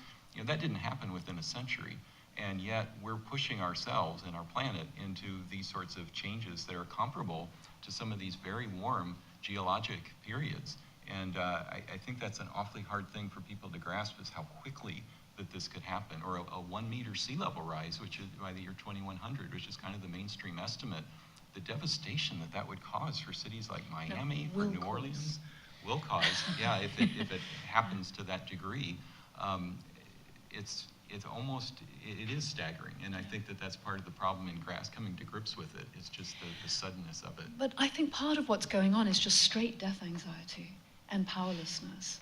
that didn't happen within a century. And yet we're pushing ourselves and our planet into these sorts of changes that are comparable to some of these very warm geologic periods. And I think that's an awfully hard thing for people to grasp, is how quickly that this could happen. Or a 1 meter sea level rise, which is by the year 2100, which is kind of the mainstream estimate. The devastation that would cause for cities like Miami or New Orleans will cause, yeah, if it happens to that degree, it is staggering. And I think that that's part of the problem in coming to grips with it. It's just the suddenness of it. But I think part of what's going on is just straight death anxiety and powerlessness.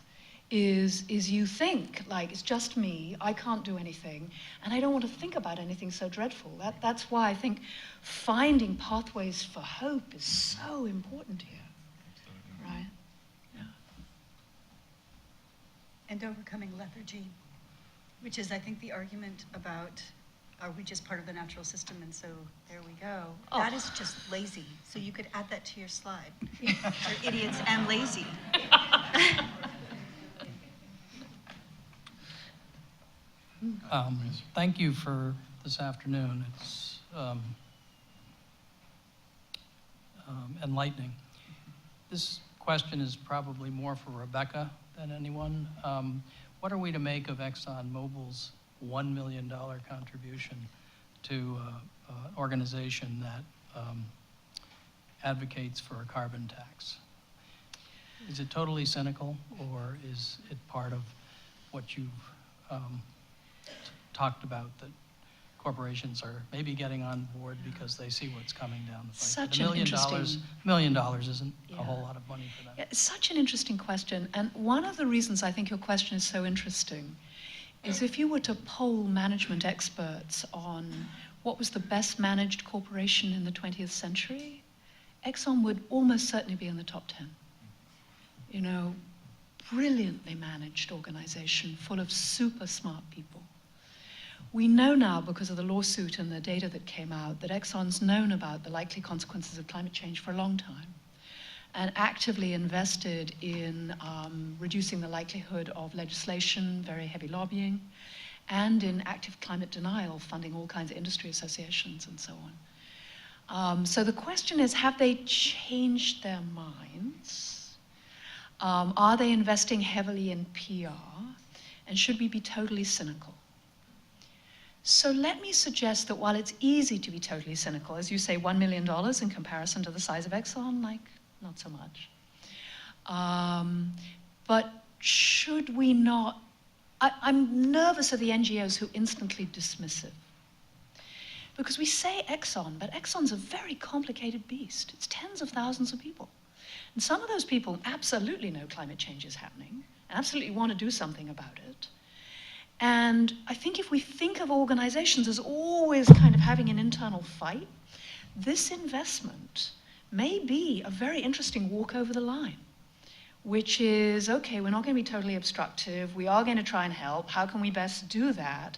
Is you think, like, it's just me, I can't do anything, and I don't want to think about anything so dreadful. That's why I think finding pathways for hope is so important here, right? Yeah. And overcoming lethargy, which is, I think, the argument about, are we just part of the natural system, and so there we go. Oh. That is just lazy. So you could add that to your slide. You're idiots and lazy. Thank you for this afternoon. It's enlightening. This question is probably more for Rebecca than anyone. What are we to make of ExxonMobil's $1 million contribution to an organization that advocates for a carbon tax? Is it totally cynical, or is it part of what you've talked about, that corporations are maybe getting on board because they see what's coming down the pipe? Such $1 million, an interesting- $1 million isn't Yeah. a whole lot of money for them. Yeah, it's such an interesting question, and one of the reasons I think your question is so interesting is if you were to poll management experts on what was the best managed corporation in the 20th century, Exxon would almost certainly be in the top 10. Brilliantly managed organization full of super smart people. We know now, because of the lawsuit and the data that came out, that Exxon's known about the likely consequences of climate change for a long time and actively invested in reducing the likelihood of legislation, very heavy lobbying, and in active climate denial, funding all kinds of industry associations and so on. So the question is, have they changed their minds? Are they investing heavily in PR? And should we be totally cynical? So let me suggest that while it's easy to be totally cynical, as you say, $1 million in comparison to the size of Exxon, not so much. But should we not, I'm nervous of the NGOs who instantly dismiss it. Because we say Exxon, but Exxon's a very complicated beast. It's tens of thousands of people. And some of those people absolutely know climate change is happening, absolutely want to do something about it. And I think if we think of organizations as always kind of having an internal fight, this investment may be a very interesting walk over the line, which is, okay, we're not going to be totally obstructive, we are going to try and help, how can we best do that?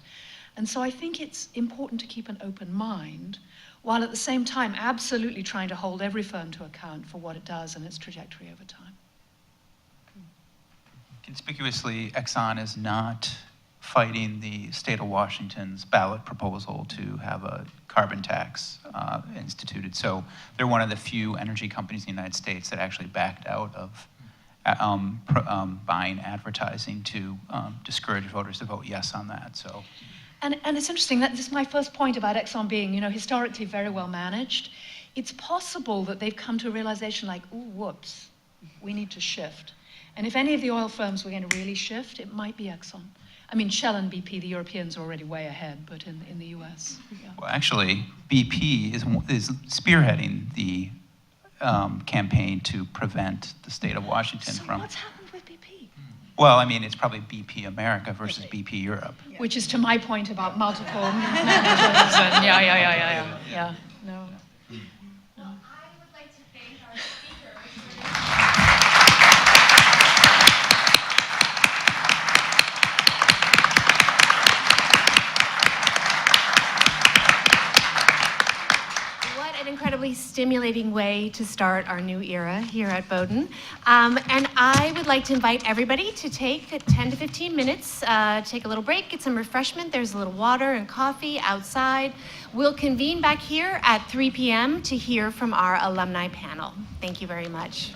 And so I think it's important to keep an open mind, while at the same time absolutely trying to hold every firm to account for what it does and its trajectory over time. Conspicuously, Exxon is not fighting the state of Washington's ballot proposal to have a carbon tax instituted. So they're one of the few energy companies in the United States that actually backed out of buying advertising to discourage voters to vote yes on that. So. And it's interesting, that this is my first point about Exxon being, historically very well managed. It's possible that they've come to a realization like, ooh, whoops, we need to shift. And if any of the oil firms were going to really shift, it might be Exxon. I mean, Shell and BP, the Europeans are already way ahead, but in the US. Yeah. Well, actually, BP is spearheading the campaign to prevent the state of Washington So from. what's happened with BP? Well, I mean, it's probably BP America versus BP Europe. Which is to my point about multiple managers and yeah. No. Well, I would like to thank our speakers. What an incredibly stimulating way to start our new era here at Bowdoin. And I would like to invite everybody to take 10 to 15 minutes, take a little break, get some refreshment. There's a little water and coffee outside. We'll convene back here at 3 p.m. to hear from our alumni panel. Thank you very much.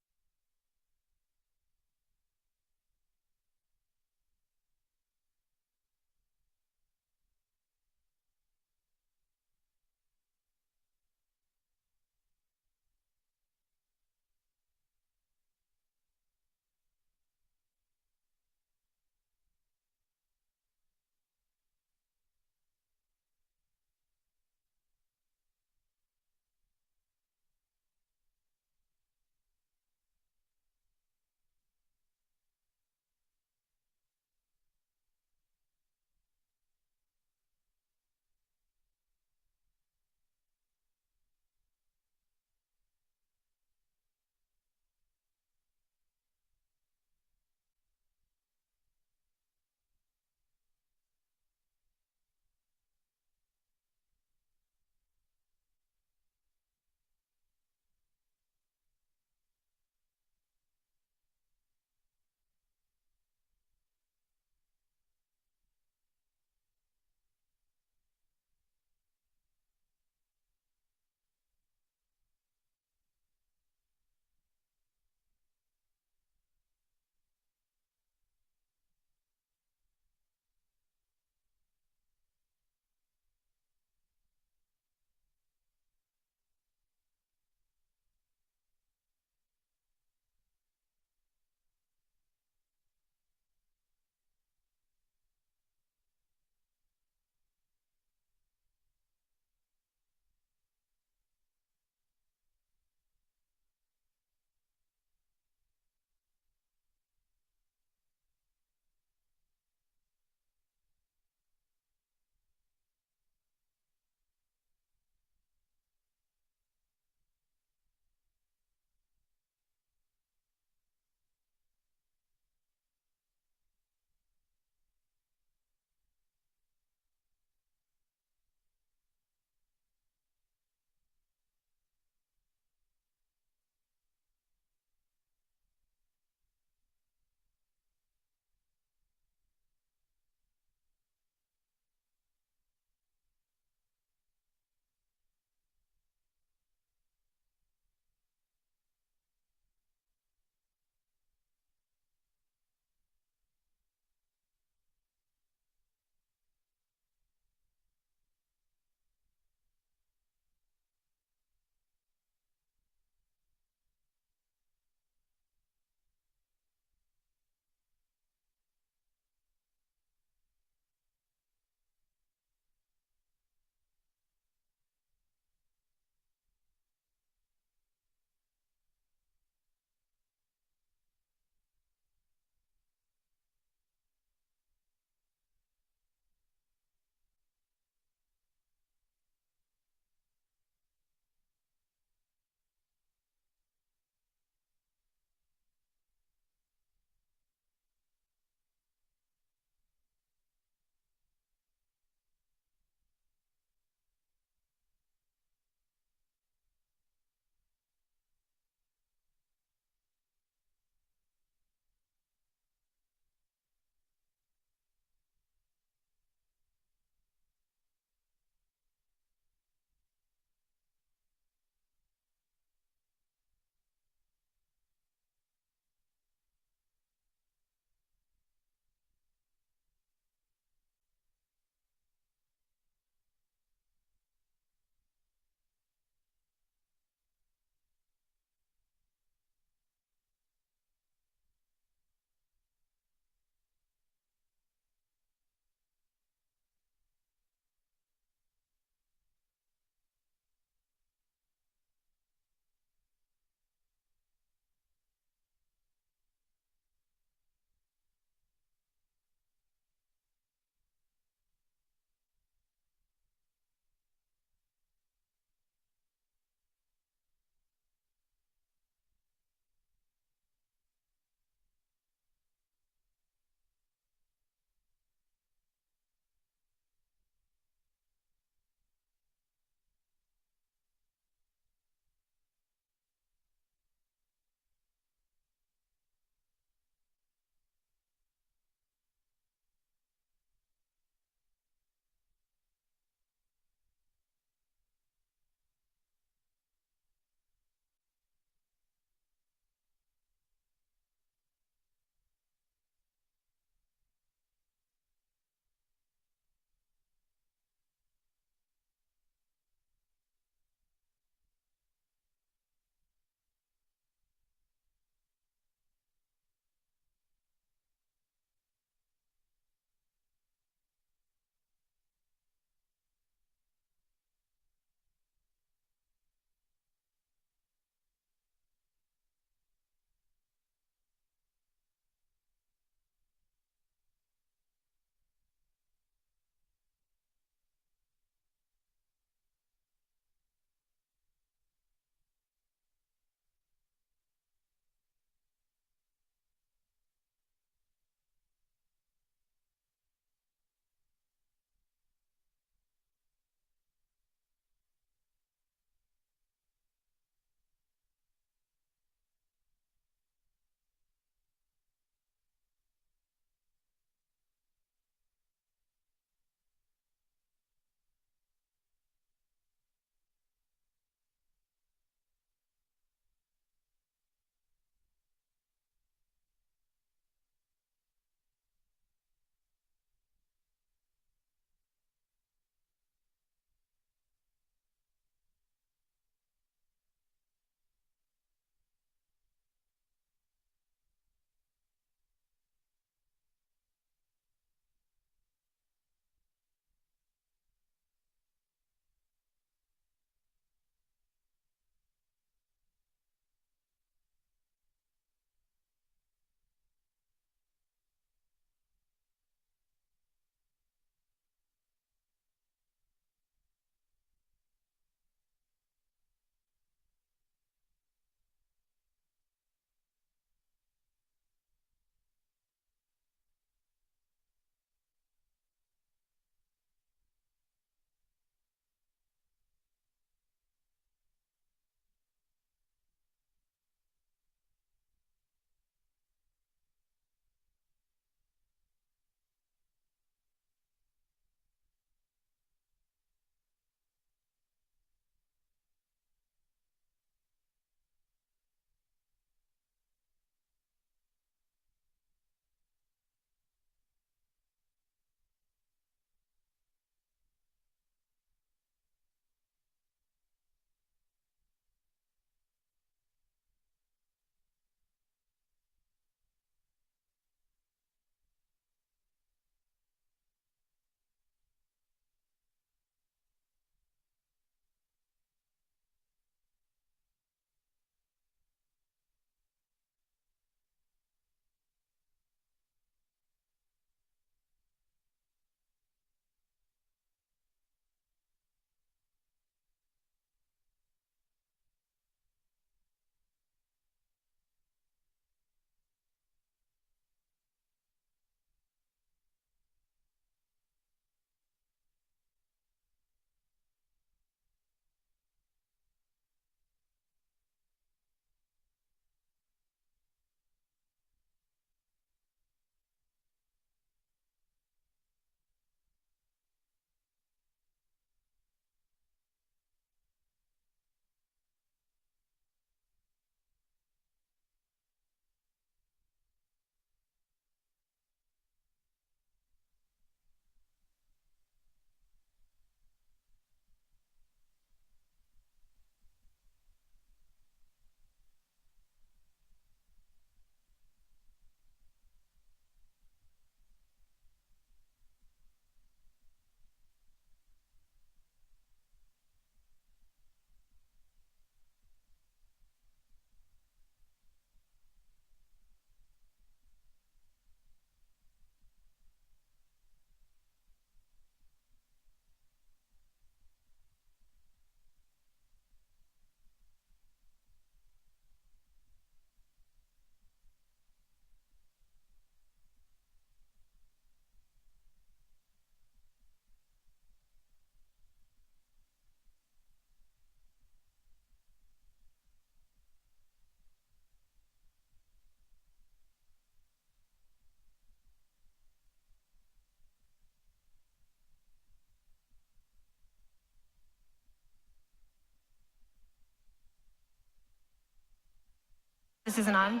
This isn't on.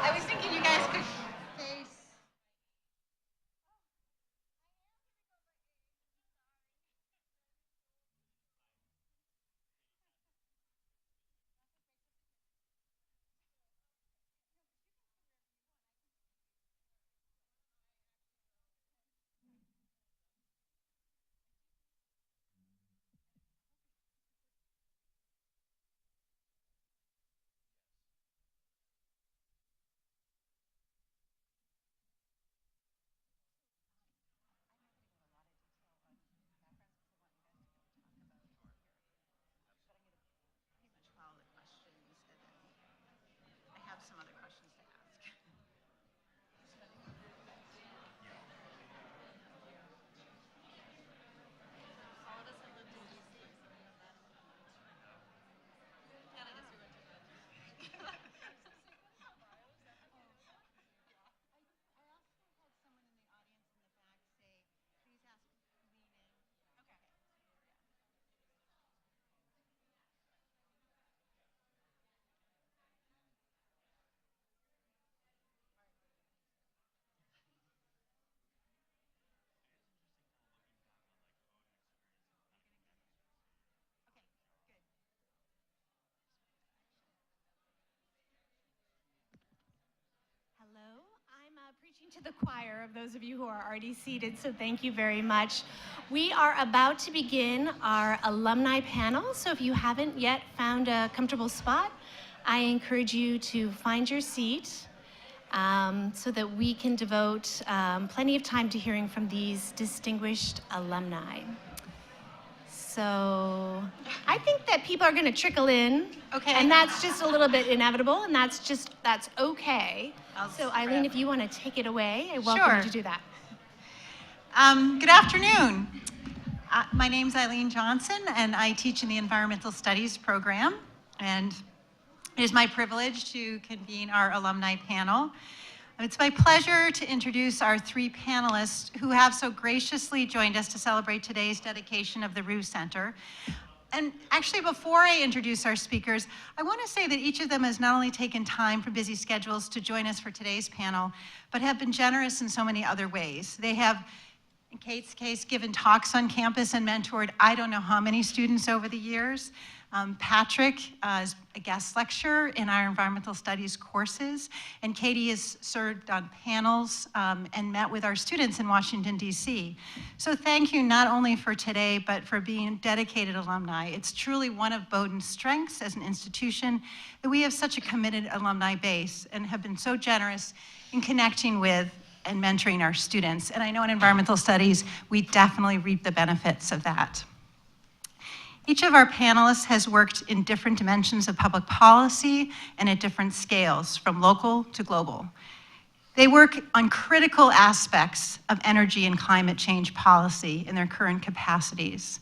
I was thinking you guys could face. Follow the questions, and then I have some other questions to ask. Hello, I'm preaching to the choir of those of you who are already seated, so thank you very much. We are about to begin our alumni panel, so if you haven't yet found a comfortable spot, I encourage you to find your seat so that we can devote plenty of time to hearing from these distinguished alumni. So I think that people are going to trickle in, Okay. and that's just a little bit inevitable, and that's okay. I'll So spread. Eileen, if you want to take it away, I welcome you Sure. to do that. Good afternoon. My name's Eileen Johnson, and I teach in the Environmental Studies program. And it is my privilege to convene our alumni panel. It's my pleasure to introduce our three panelists who have so graciously joined us to celebrate today's dedication of the Roux Center. And actually, before I introduce our speakers, I want to say that each of them has not only taken time from busy schedules to join us for today's panel, but have been generous in so many other ways. They have, in Kate's case, given talks on campus and mentored I don't know how many students over the years. Patrick is a guest lecturer in our environmental studies courses, and Katie has served on panels and met with our students in Washington, D.C. So thank you not only for today, but for being dedicated alumni. It's truly one of Bowdoin's strengths as an institution that we have such a committed alumni base and have been so generous in connecting with and mentoring our students. And I know in environmental studies, we definitely reap the benefits of that. Each of our panelists has worked in different dimensions of public policy and at different scales, from local to global. They work on critical aspects of energy and climate change policy in their current capacities.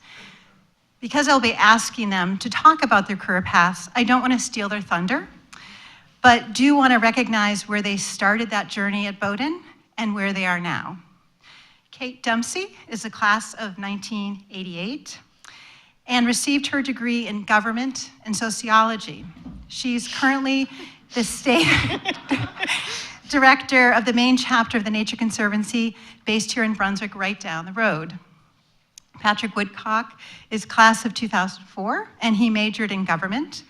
Because I'll be asking them to talk about their career paths, I don't want to steal their thunder, but do want to recognize where they started that journey at Bowdoin and where they are now. Kate Dempsey is a class of 1988. And received her degree in government and sociology. She's currently the state director of the main chapter of the Nature Conservancy, based here in Brunswick, right down the road. Patrick Woodcock is class of 2004, and he majored in government.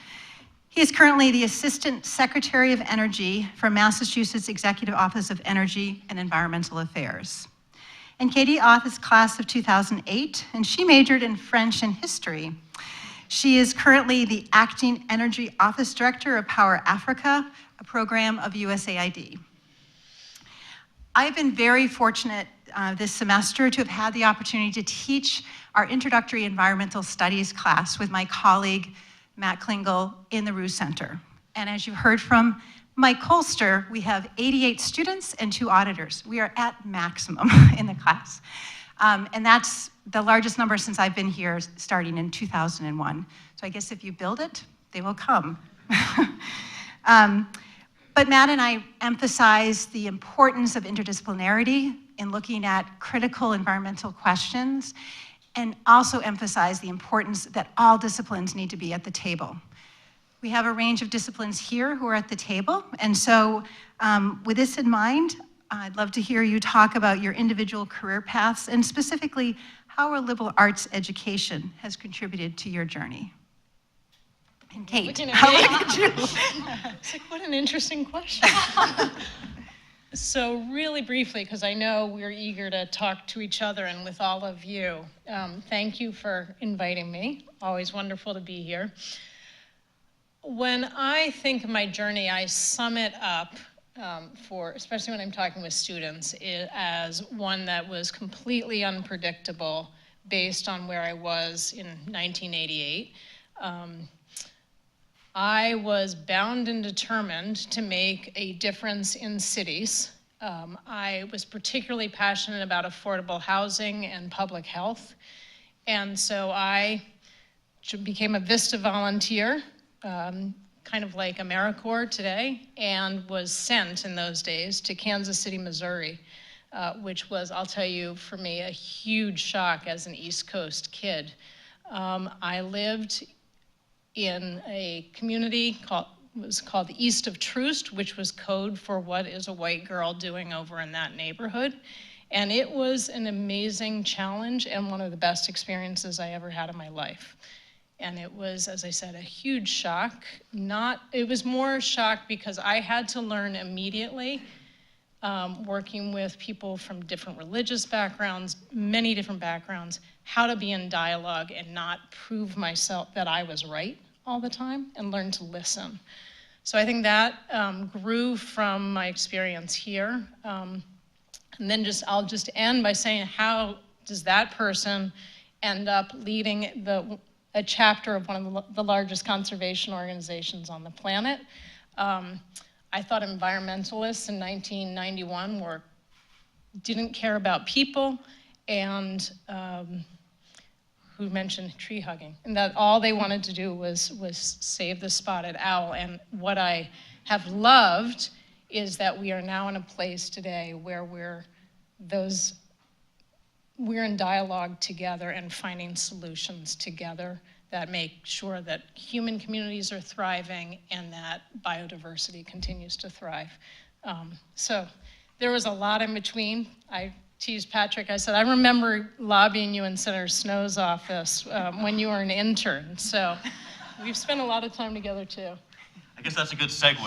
He is currently the Assistant Secretary of Energy for Massachusetts Executive Office of Energy and Environmental Affairs. And Katie Auth is class of 2008, and she majored in French and history. She is currently the Acting Energy Office Director of Power Africa, a program of USAID. I've been very fortunate this semester to have had the opportunity to teach our introductory environmental studies class with my colleague, Matt Klingel, in the Roux Center. And as you heard from Mike Colster, we have 88 students and 2 auditors. We are at maximum in the class. And that's the largest number since I've been here, starting in 2001. So I guess if you build it, they will come. But Matt and I emphasize the importance of interdisciplinarity in looking at critical environmental questions, and also emphasize the importance that all disciplines need to be at the table. We have a range of disciplines here who are at the table, and so with this in mind, I'd love to hear you talk about your individual career paths, and specifically how a liberal arts education has contributed to your journey. And Kate, Looking at how me. about you? It's like, what an interesting question. So really briefly, because I know we're eager to talk to each other and with all of you, thank you for inviting me. Always wonderful to be here. When I think of my journey, I sum it up especially when I'm talking with students, as one that was completely unpredictable based on where I was in 1988. I was bound and determined to make a difference in cities. I was particularly passionate about affordable housing and public health. And so I became a VISTA volunteer, kind of like AmeriCorps today, and was sent in those days to Kansas City, Missouri, which was, I'll tell you, for me, a huge shock as an East Coast kid. I lived in a community was called the East of Troost, which was code for what is a white girl doing over in that neighborhood. And it was an amazing challenge and one of the best experiences I ever had in my life. And it was, as I said, a huge shock. It was more shock because I had to learn immediately, working with people from different religious backgrounds, many different backgrounds, how to be in dialogue and not prove myself that I was right all the time, and learn to listen. So I think that grew from my experience here. And then I'll just end by saying, how does that person end up leading a chapter of one of the largest conservation organizations on the planet? I thought environmentalists in 1991 didn't care about people, and who mentioned tree hugging, and that all they wanted to do was save the spotted owl. And what I have loved is that we are now in a place today where we're in dialogue together and finding solutions together that make sure that human communities are thriving and that biodiversity continues to thrive. So there was a lot in between. I teased Patrick, I said, I remember lobbying you in Senator Snow's office when you were an intern. So we've spent a lot of time together too. I guess that's a good segue.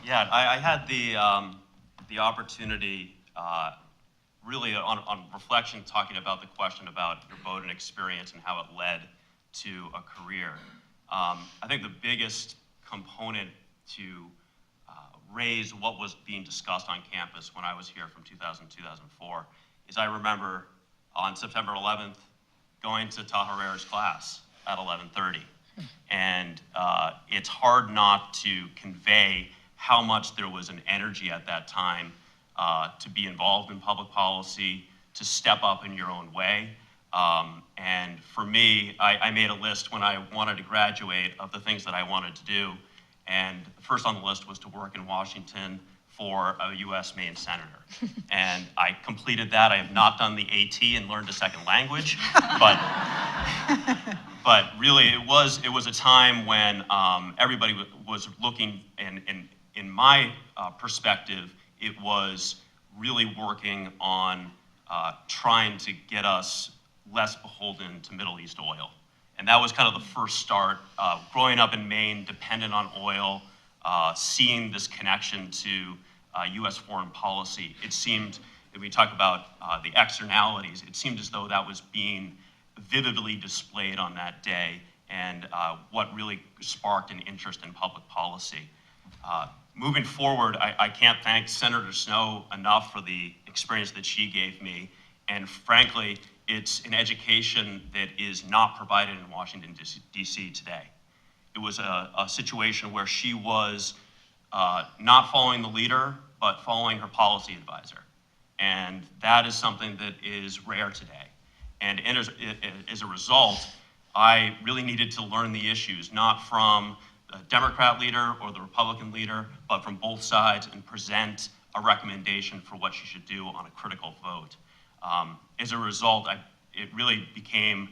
Yeah, I had the opportunity, really on reflection, talking about the question about your Bowdoin experience and how it led to a career. I think the biggest component to raise what was being discussed on campus when I was here from 2000 to 2004 is I remember on September 11th going to Tahoe Rare's class at 11:30. And it's hard not to convey how much there was an energy at that time to be involved in public policy, to step up in your own way. And for me, I made a list when I wanted to graduate of the things that I wanted to do. And first on the list was to work in Washington for a US Maine senator. And I completed that. I have not done the AT and learned a second language, but really it was a time when everybody was looking, and in my perspective, it was really working on trying to get us less beholden to Middle East oil. And that was kind of the first start. Growing up in Maine, dependent on oil, seeing this connection to US foreign policy, it seemed, if we talk about the externalities, it seemed as though that was being vividly displayed on that day, and what really sparked an interest in public policy. Moving forward, I can't thank Senator Snow enough for the experience that she gave me, and frankly, it's an education that is not provided in Washington, D.C. today. it was a situation where she was not following the leader, but following her policy advisor. And that is something that is rare today. And as a result, I really needed to learn the issues, not from the Democrat leader or the Republican leader, but from both sides, and present a recommendation for what she should do on a critical vote. As a result, it really became,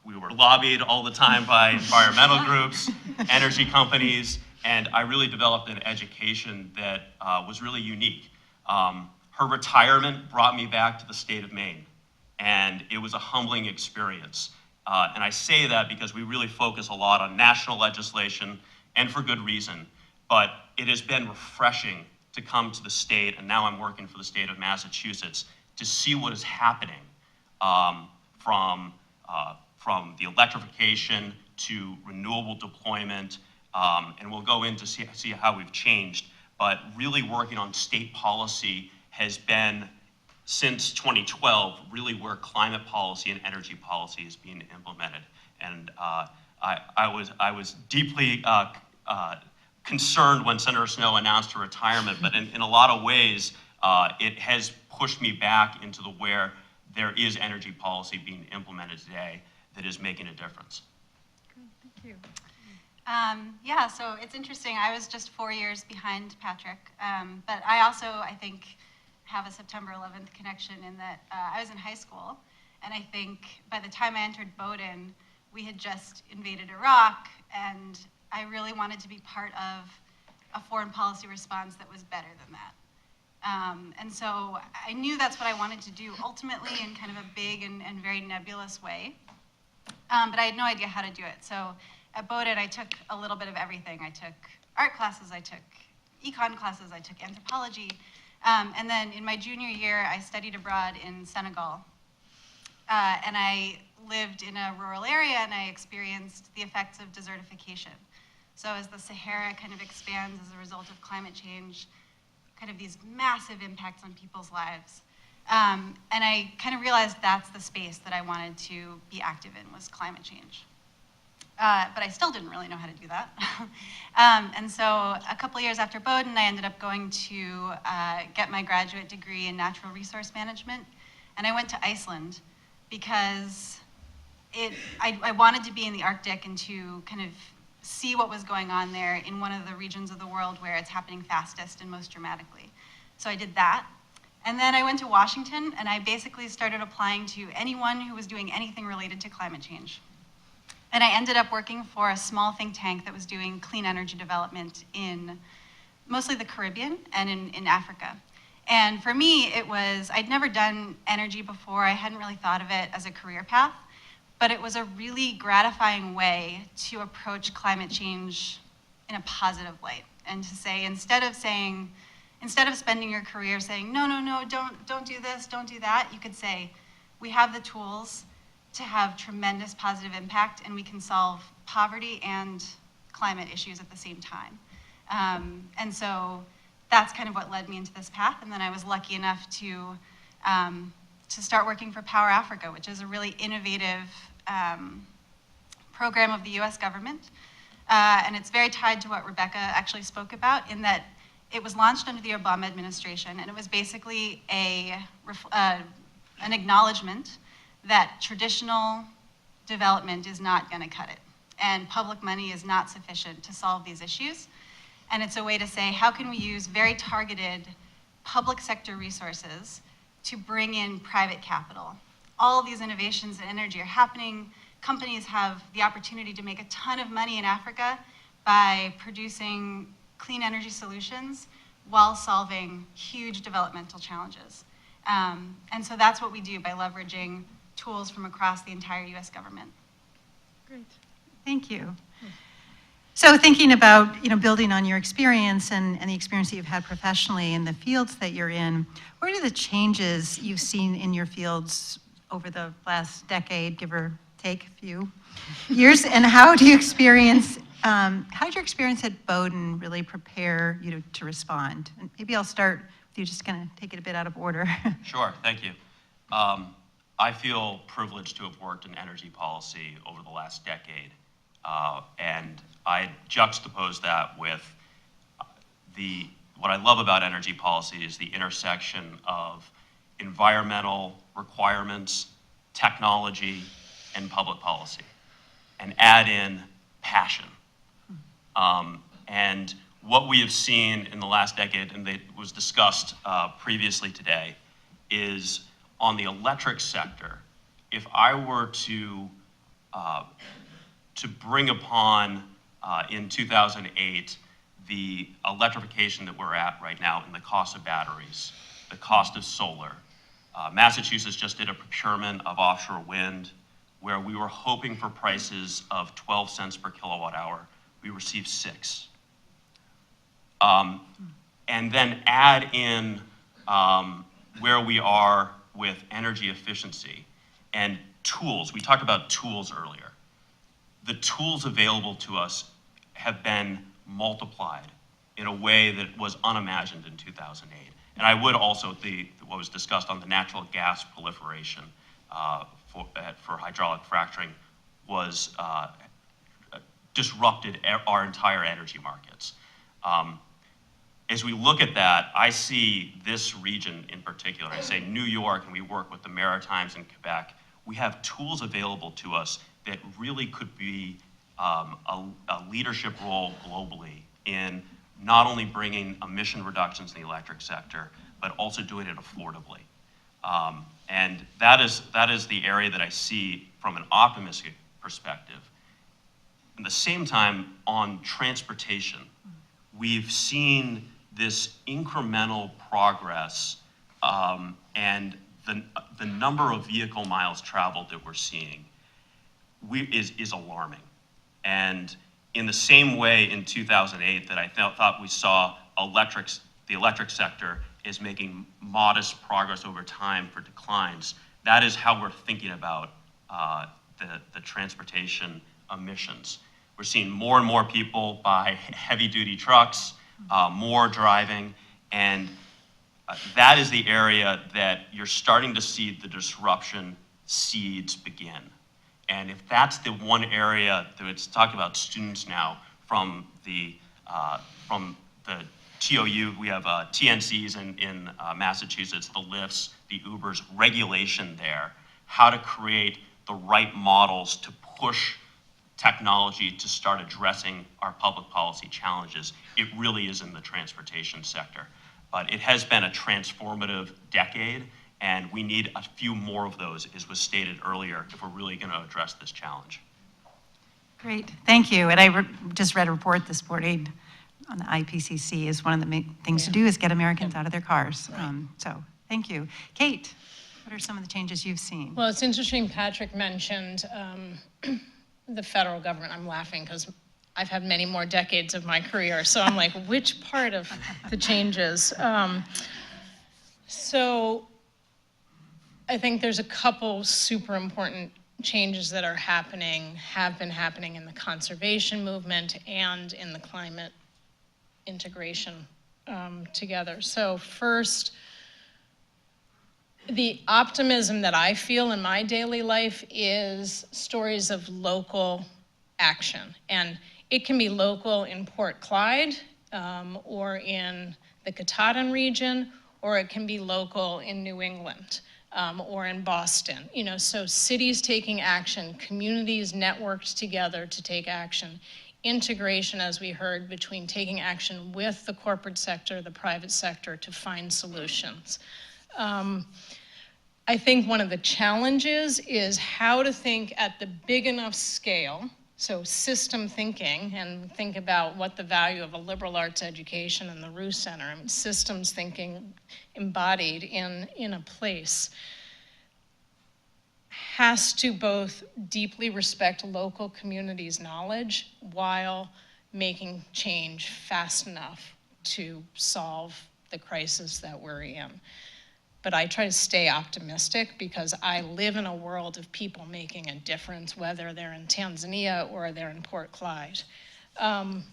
we were lobbied all the time by environmental groups, energy companies, and I really developed an education that was really unique. Her retirement brought me back to the state of Maine, and it was a humbling experience. And I say that because we really focus a lot on national legislation, and for good reason, but it has been refreshing to come to the state, and now I'm working for the state of Massachusetts, to see what is happening from the electrification to renewable deployment, and we'll go in to see how we've changed, but really working on state policy has been, since 2012, really where climate policy and energy policy is being implemented. And I was deeply concerned when Senator Snowe announced her retirement, but in a lot of ways, it has pushed me back into where there is energy policy being implemented today that is making a difference. Great, thank you. Yeah, so it's interesting. I was just 4 years behind Patrick, but I also, I think, have a September 11th connection in that I was in high school, and I think by the time I entered Bowdoin, we had just invaded Iraq, and I really wanted to be part of a foreign policy response that was better than that. And so I knew that's what I wanted to do ultimately in kind of a big and very nebulous way, but I had no idea how to do it. So at Bowdoin, I took a little bit of everything. I took art classes, I took econ classes, I took anthropology, and then in my junior year, I studied abroad in Senegal. And I lived in a rural area, and I experienced the effects of desertification. So as the Sahara kind of expands as a result of climate change, kind of these massive impacts on people's lives. And I kind of realized that's the space that I wanted to be active in, was climate change. But I still didn't really know how to do that. And so a couple years after Bowdoin, I ended up going to get my graduate degree in natural resource management. And I went to Iceland because I wanted to be in the Arctic and to kind of see what was going on there in one of the regions of the world where it's happening fastest and most dramatically. So I did that. And then I went to Washington, and I basically started applying to anyone who was doing anything related to climate change. And I ended up working for a small think tank that was doing clean energy development in mostly the Caribbean and in Africa. And for me, it was, I'd never done energy before. I hadn't really thought of it as a career path, but it was a really gratifying way to approach climate change in a positive light. And to say, instead of spending your career saying, no, don't do this, don't do that, you could say, we have the tools to have tremendous positive impact, and we can solve poverty and climate issues at the same time. And so that's kind of what led me into this path. And then I was lucky enough to start working for Power Africa, which is a really innovative program of the US government. And it's very tied to what Rebecca actually spoke about, in that it was launched under the Obama administration, and it was basically an acknowledgement that traditional development is not going to cut it, and public money is not sufficient to solve these issues. And it's a way to say, how can we use very targeted public sector resources to bring in private capital? All of these innovations in energy are happening. Companies have the opportunity to make a ton of money in Africa by producing clean energy solutions while solving huge developmental challenges. And so that's what we do by leveraging tools from across the entire US government. Great, thank you. So thinking about, building on your experience and the experience that you've had professionally in the fields that you're in, what are the changes you've seen in your fields over the last decade, give or take a few years? And how did your experience at Bowdoin really prepare you to respond? And maybe I'll start with you, just kind of take it a bit out of order. Sure, thank you. I feel privileged to have worked in energy policy over the last decade. And I juxtapose that with what I love about energy policy is the intersection of environmental requirements, technology, and public policy, and add in passion. And what we have seen in the last decade, and it was discussed previously today, is on the electric sector, if I were to bring upon in 2008 the electrification that we're at right now and the cost of batteries, the cost of solar. Massachusetts just did a procurement of offshore wind where we were hoping for prices of 12 cents per kilowatt hour. We received 6. And then add in where we are with energy efficiency and tools. We talked about tools earlier. The tools available to us have been multiplied in a way that was unimagined in 2008. And I would also, what was discussed on the natural gas proliferation for hydraulic fracturing was disrupted our entire energy markets. As we look at that, I see this region in particular, I say New York, and we work with the Maritimes and Quebec, we have tools available to us that really could be a leadership role globally in not only bringing emission reductions in the electric sector, but also doing it affordably. And that is the area that I see from an optimistic perspective. At the same time, on transportation, we've seen this incremental progress and the number of vehicle miles traveled that we're seeing is alarming. And in the same way in 2008 that I thought we saw the electric sector is making modest progress over time for declines, that is how we're thinking about the transportation emissions. We're seeing more and more people buy heavy-duty trucks, more driving, and that is the area that you're starting to see the disruption seeds begin. And if that's the one area that it's talking about students now from the TOU, we have TNCs in Massachusetts, the Lyfts, the Ubers, regulation there, how to create the right models to push technology to start addressing our public policy challenges. It really is in the transportation sector. But it has been a transformative decade, and we need a few more of those, as was stated earlier, if we're really going to address this challenge. Great, thank you. And I just read a report this morning on the IPCC is one of the main things to do is get Americans out of their cars. So thank you. Kate, what are some of the changes you've seen? Well, it's interesting Patrick mentioned the federal government. I'm laughing because I've had many more decades of my career, so I'm like, which part of the changes? So I think there's a couple super important changes that are happening, have been happening in the conservation movement and in the climate integration together. So first, the optimism that I feel in my daily life is stories of local action. And it can be local in Port Clyde or in the Katahdin region, or it can be local in New England or in Boston. You know, so cities taking action, communities networked together to take action, integration, as we heard, between taking action with the corporate sector, the private sector to find solutions. I think one of the challenges is how to think at the big enough scale, so system thinking, and think about what the value of a liberal arts education and the Roos Center, I mean, systems thinking embodied in a place, has to both deeply respect local communities' knowledge while making change fast enough to solve the crisis that we're in. But I try to stay optimistic because I live in a world of people making a difference, whether they're in Tanzania or they're in Port Clyde. And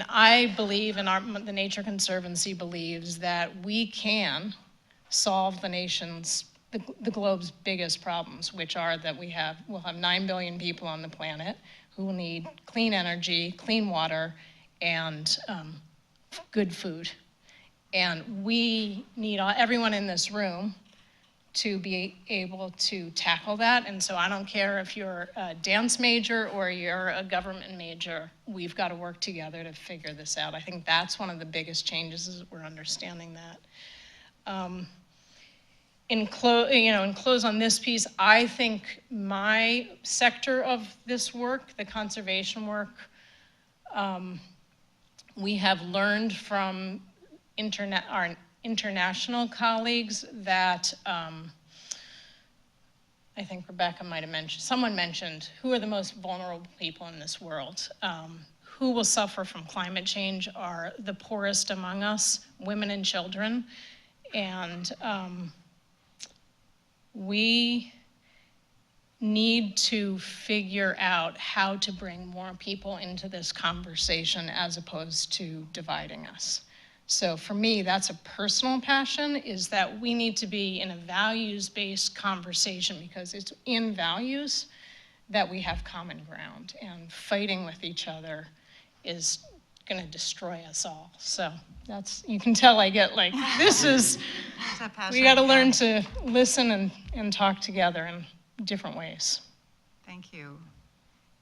I believe, and the Nature Conservancy believes, that we can solve the globe's biggest problems, which are that we'll have 9 billion people on the planet who need clean energy, clean water, and good food. And we need everyone in this room to be able to tackle that. And so I don't care if you're a dance major or you're a government major, we've got to work together to figure this out. I think that's one of the biggest changes, is we're understanding that. In close on this piece, I think my sector of this work, the conservation work, we have learned from our international colleagues that I think Rebecca might have mentioned, someone mentioned, who are the most vulnerable people in this world? Who will suffer from climate change are the poorest among us, women and children. And we need to figure out how to bring more people into this conversation as opposed to dividing us. So for me, that's a personal passion, is that we need to be in a values-based conversation, because it's in values that we have common ground, and fighting with each other is gonna destroy us all. So that's, you can tell I get like, this is, we gotta learn to listen and talk together in different ways. Thank you.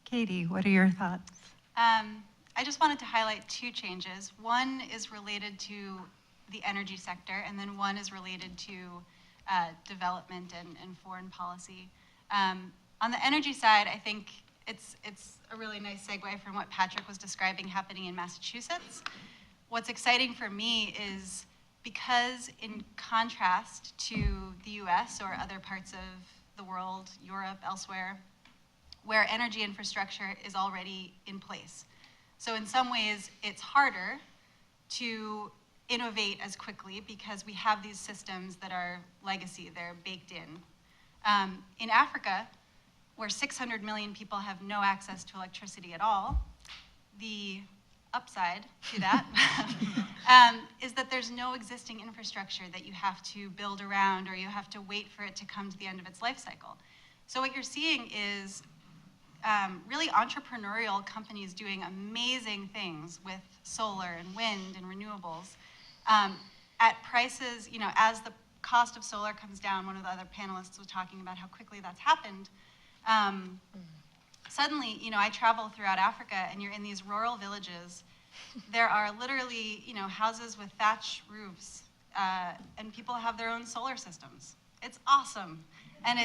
Katie, what are your thoughts? I just wanted to highlight two changes. One is related to the energy sector, and then one is related to development and foreign policy. On the energy side, I think it's a really nice segue from what Patrick was describing happening in Massachusetts. What's exciting for me is, because in contrast to the US or other parts of the world, Europe, elsewhere, where energy infrastructure is already in place. So in some ways, it's harder to innovate as quickly because we have these systems that are legacy, they're baked in. In Africa, where 600 million people have no access to electricity at all, the upside to that is that there's no existing infrastructure that you have to build around, or you have to wait for it to come to the end of its life cycle. So what you're seeing is really entrepreneurial companies doing amazing things with solar and wind and renewables at prices, as the cost of solar comes down. One of the other panelists was talking about how quickly that's happened. Suddenly, I travel throughout Africa, and you're in these rural villages. There are literally, houses with thatch roofs, and people have their own solar systems. It's awesome. And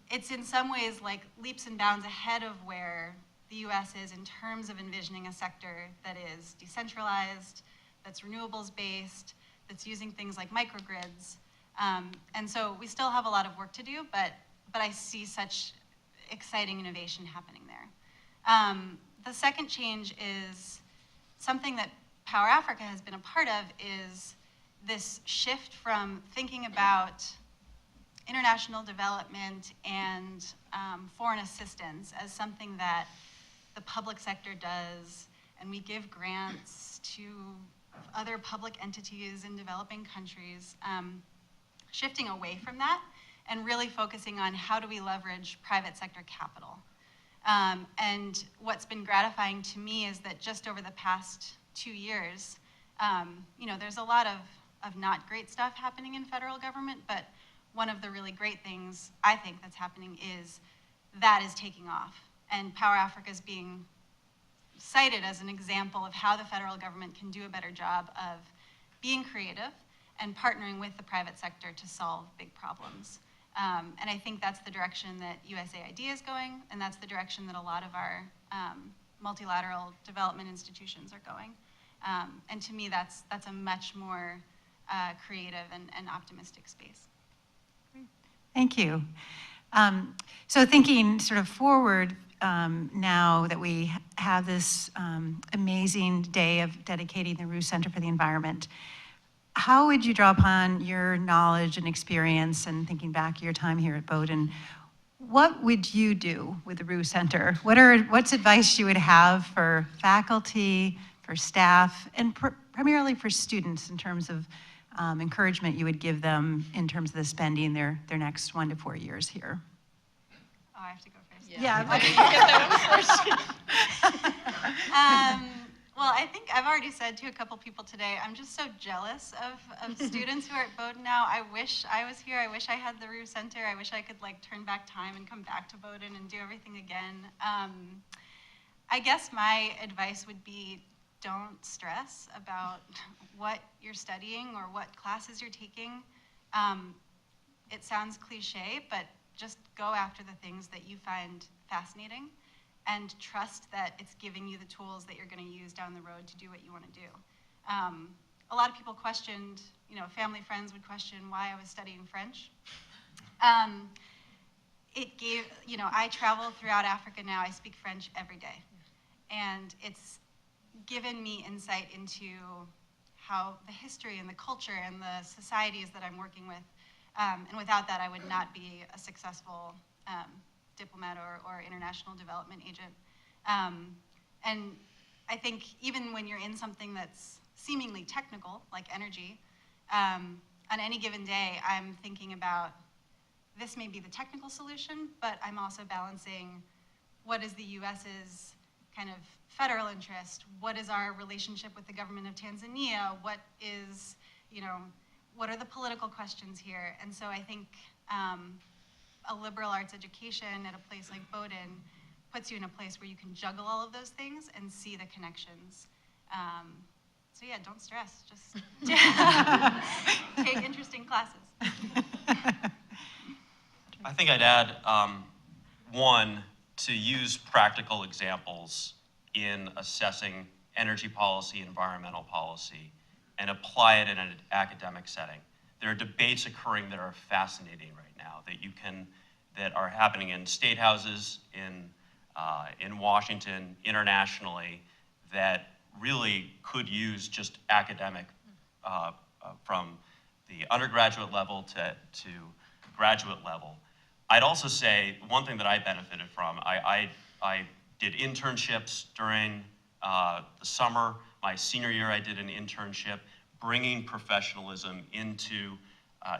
it's in some ways like leaps and bounds ahead of where the US is in terms of envisioning a sector that is decentralized, that's renewables-based, that's using things like microgrids. And so we still have a lot of work to do, but I see such exciting innovation happening there. The second change is something that Power Africa has been a part of, is this shift from thinking about international development and foreign assistance as something that the public sector does, and we give grants to other public entities in developing countries, shifting away from that and really focusing on how do we leverage private sector capital. And what's been gratifying to me is that just over the past 2 years, there's a lot of not great stuff happening in federal government, but one of the really great things I think that's happening is that is taking off. And Power Africa is being cited as an example of how the federal government can do a better job of being creative and partnering with the private sector to solve big problems. And I think that's the direction that USAID is going, and that's the direction that a lot of our multilateral development institutions are going. And to me, that's a much more creative and optimistic space. Thank you. So thinking sort of forward, now that we have this amazing day of dedicating the Roos Center for the Environment, how would you draw upon your knowledge and experience, and thinking back your time here at Bowdoin, what would you do with the Roos Center? What's advice you would have for faculty, for staff, and primarily for students in terms of encouragement you would give them in terms of the spending their next 1 to 4 years here? Oh, I have to go first. Yeah. You get that one first. Well, I think I've already said to a couple people today, I'm just so jealous of students who are at Bowdoin now. I wish I was here. I wish I had the Rue Center. I wish I could like turn back time and come back to Bowdoin and do everything again. I guess my advice would be don't stress about what you're studying or what classes you're taking. It sounds cliche, but just go after the things that you find fascinating and trust that it's giving you the tools that you're going to use down the road to do what you want to do. A lot of people questioned, family, friends would question why I was studying French. It gave, I travel throughout Africa now. I speak French every day. And it's given me insight into how the history and the culture and the societies that I'm working with. And without that, I would not be a successful diplomat or international development agent. And I think even when you're in something that's seemingly technical, like energy, on any given day, I'm thinking about this may be the technical solution, but I'm also balancing what is the US's kind of federal interest, what is our relationship with the government of Tanzania, what is, what are the political questions here? And so I think a liberal arts education at a place like Bowdoin puts you in a place where you can juggle all of those things and see the connections. So yeah, don't stress, just take interesting classes. I think I'd add, one, to use practical examples in assessing energy policy, environmental policy, and apply it in an academic setting. There are debates occurring that are fascinating right now that are happening in state houses, in Washington, internationally, that really could use just academic, from the undergraduate level to graduate level. I'd also say one thing that I benefited from, I did internships during the summer. My senior year, I did an internship, bringing professionalism into,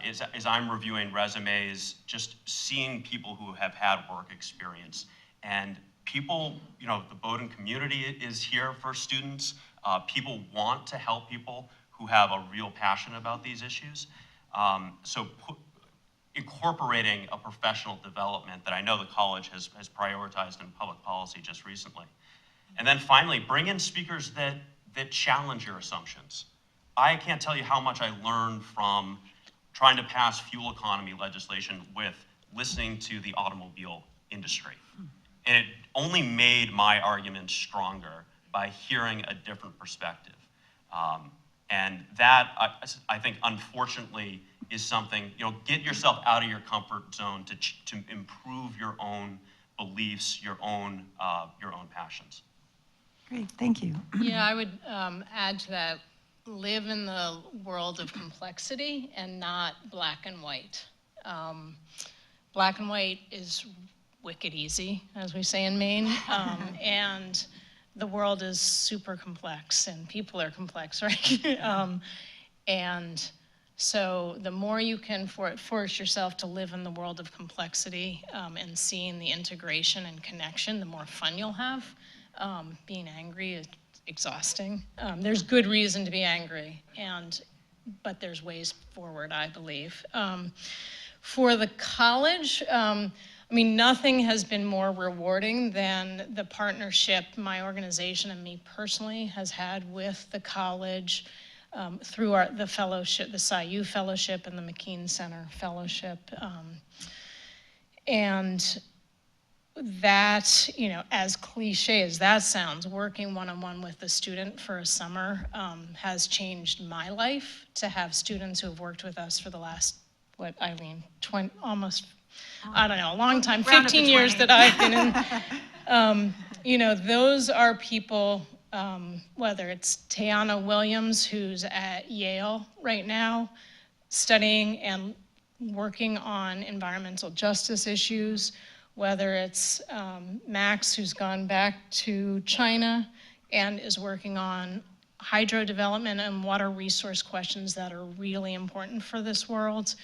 as I'm reviewing resumes, just seeing people who have had work experience. And people, the Bowdoin community is here for students. People want to help people who have a real passion about these issues. So incorporating a professional development that I know the college has prioritized in public policy just recently. And then finally, bring in speakers that challenge your assumptions. I can't tell you how much I learned from trying to pass fuel economy legislation with listening to the automobile industry. And it only made my argument stronger by hearing a different perspective. And that, I think, unfortunately, is something, get yourself out of your comfort zone to improve your own beliefs, your own passions. Great, thank you. Yeah, I would add to that, live in the world of complexity and not black and white. Black and white is wicked easy, as we say in Maine, and the world is super complex and people are complex, right? And so the more you can force yourself to live in the world of complexity and seeing the integration and connection, the more fun you'll have. Being angry is exhausting. There's good reason to be angry, but there's ways forward, I believe. For the college, nothing has been more rewarding than the partnership my organization and me personally has had with the college through the fellowship, the SIU Fellowship and the McKean Center Fellowship. And that, as cliche as that sounds, working one-on-one with the student for a summer has changed my life to have students who have worked with us for the last, Eileen, a long time, 15 years that I've been in. Those are people, whether it's Tayana Williams, who's at Yale right now, studying and working on environmental justice issues, whether it's Max, who's gone back to China and is working on hydro development and water resource questions that are really important for this world.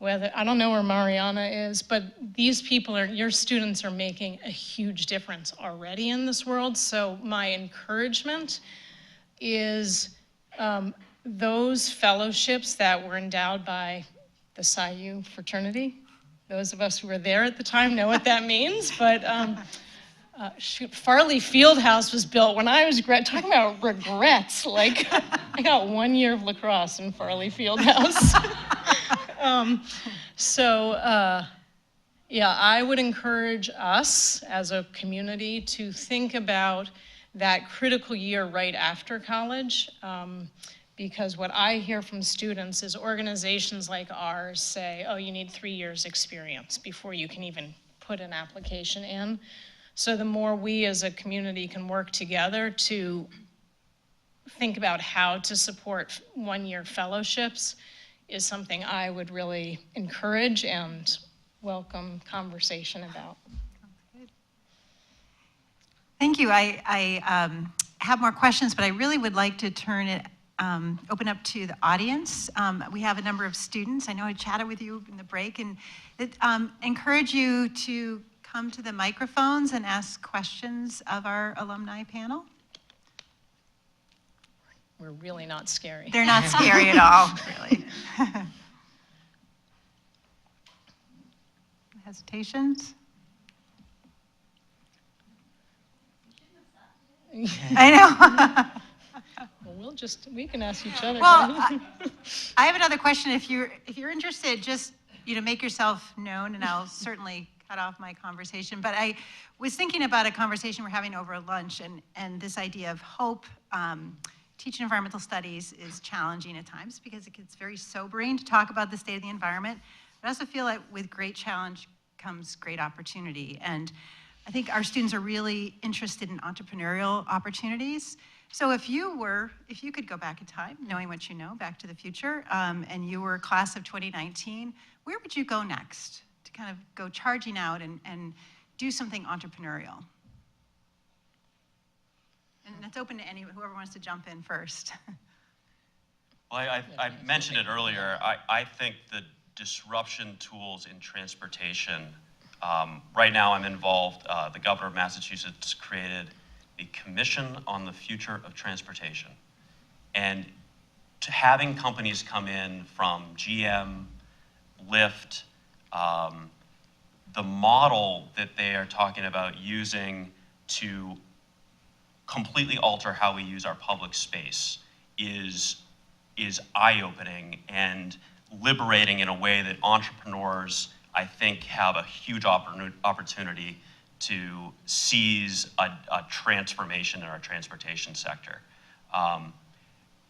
whether, I don't know where Mariana is, but these people your students are making a huge difference already in this world. So my encouragement is those fellowships that were endowed by the Psi U fraternity. Those of us who were there at the time know what that means, but Farley Fieldhouse was built when I was talking about regrets. Like, I got 1 year of lacrosse in Farley Fieldhouse. Yeah, I would encourage us as a community to think about that critical year right after college, because what I hear from students is organizations like ours say, oh, you need 3 years experience before you can even put an application in. So the more we as a community can work together to think about how to support one-year fellowships is something I would really encourage and welcome conversation about. Thank you. I have more questions, but I really would like to turn it, open up to the audience. We have a number of students. I know I chatted with you in the break, and encourage you to come to the microphones and ask questions of our alumni panel. We're really not scary. They're not scary at all, really. Hesitations? I know. Well, we can ask each other. Well, I have another question. If you're interested, just make yourself known, and I'll certainly cut off my conversation. But I was thinking about a conversation we're having over lunch, and this idea of hope. Teaching environmental studies is challenging at times because it gets very sobering to talk about the state of the environment. But I also feel like with great challenge comes great opportunity. And I think our students are really interested in entrepreneurial opportunities. So if you could go back in time, knowing what you know, Back to the Future, and you were class of 2019, where would you go next to kind of go charging out and do something entrepreneurial? And it's open to whoever wants to jump in first. Well, I mentioned it earlier. I think the disruption tools in transportation, right now I'm involved, the governor of Massachusetts created the Commission on the Future of Transportation. And to having companies come in from GM, Lyft, the model that they are talking about using to completely alter how we use our public space is eye-opening and liberating in a way that entrepreneurs, I think, have a huge opportunity to seize a transformation in our transportation sector.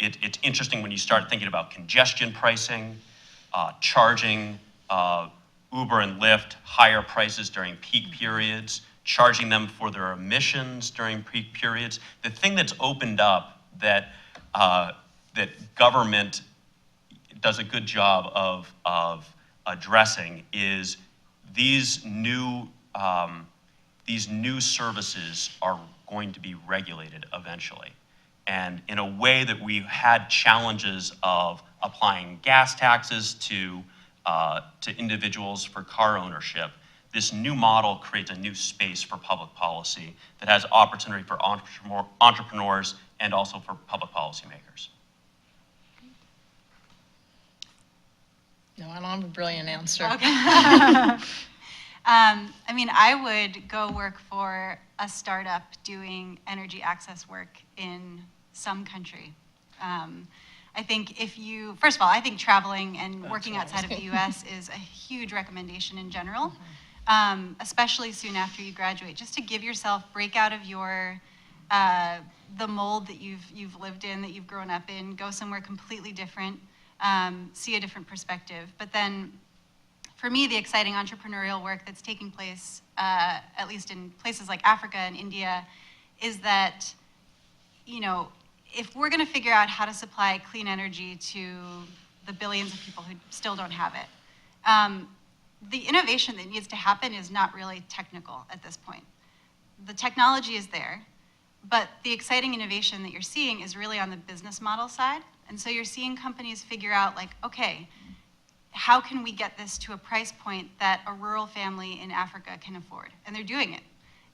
It's interesting when you start thinking about congestion pricing, charging Uber and Lyft higher prices during peak periods, charging them for their emissions during peak periods. The thing that's opened up that government does a good job of addressing is these new services are going to be regulated eventually. And in a way that we had challenges of applying gas taxes to individuals for car ownership, this new model creates a new space for public policy that has opportunity for entrepreneurs and also for public policymakers. No, I don't have a brilliant answer. Okay. I mean, I would go work for a startup doing energy access work in some country. I think first of all, I think traveling and working outside of the US is a huge recommendation in general. Especially soon after you graduate, just to give yourself, break out of the mold that you've lived in, that you've grown up in, go somewhere completely different, see a different perspective. But then, for me, the exciting entrepreneurial work that's taking place, at least in places like Africa and India, is that, if we're going to figure out how to supply clean energy to the billions of people who still don't have it, the innovation that needs to happen is not really technical at this point. The technology is there, but the exciting innovation that you're seeing is really on the business model side. And so you're seeing companies figure out, like, okay, how can we get this to a price point that a rural family in Africa can afford? And they're doing it.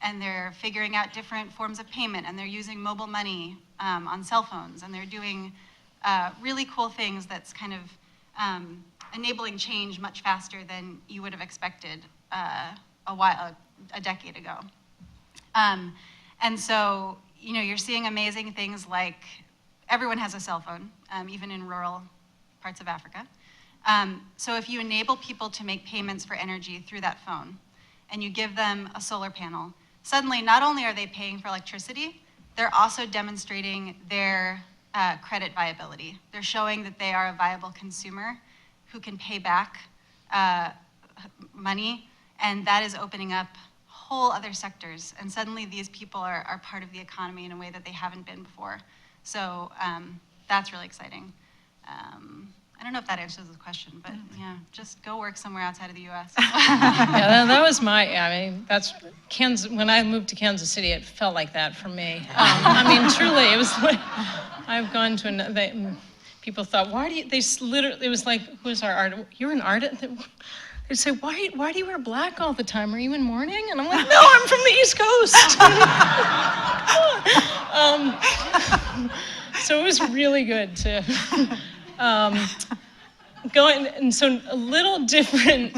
And they're figuring out different forms of payment, and they're using mobile money on cell phones, and they're doing really cool things that's kind of enabling change much faster than you would have expected a decade ago. And so, you know, you're seeing amazing things like everyone has a cell phone, even in rural parts of Africa. So if you enable people to make payments for energy through that phone, and you give them a solar panel, suddenly not only are they paying for electricity, they're also demonstrating their credit viability. They're showing that they are a viable consumer who can pay back money, and that is opening up whole other sectors. And suddenly these people are part of the economy in a way that they haven't been before. So that's really exciting. I don't know if that answers the question, but yeah, just go work somewhere outside of the US. Yeah, that was I mean, that's Kansas. When I moved to Kansas City, it felt like that for me. I mean, truly, it was like, I've gone to, people thought, why do you, they literally, it was like, who's our artist? You're an artist? They'd say, why do you wear black all the time? Are you in mourning? And I'm like, no, I'm from the East Coast. So it was really good to going, and so a little different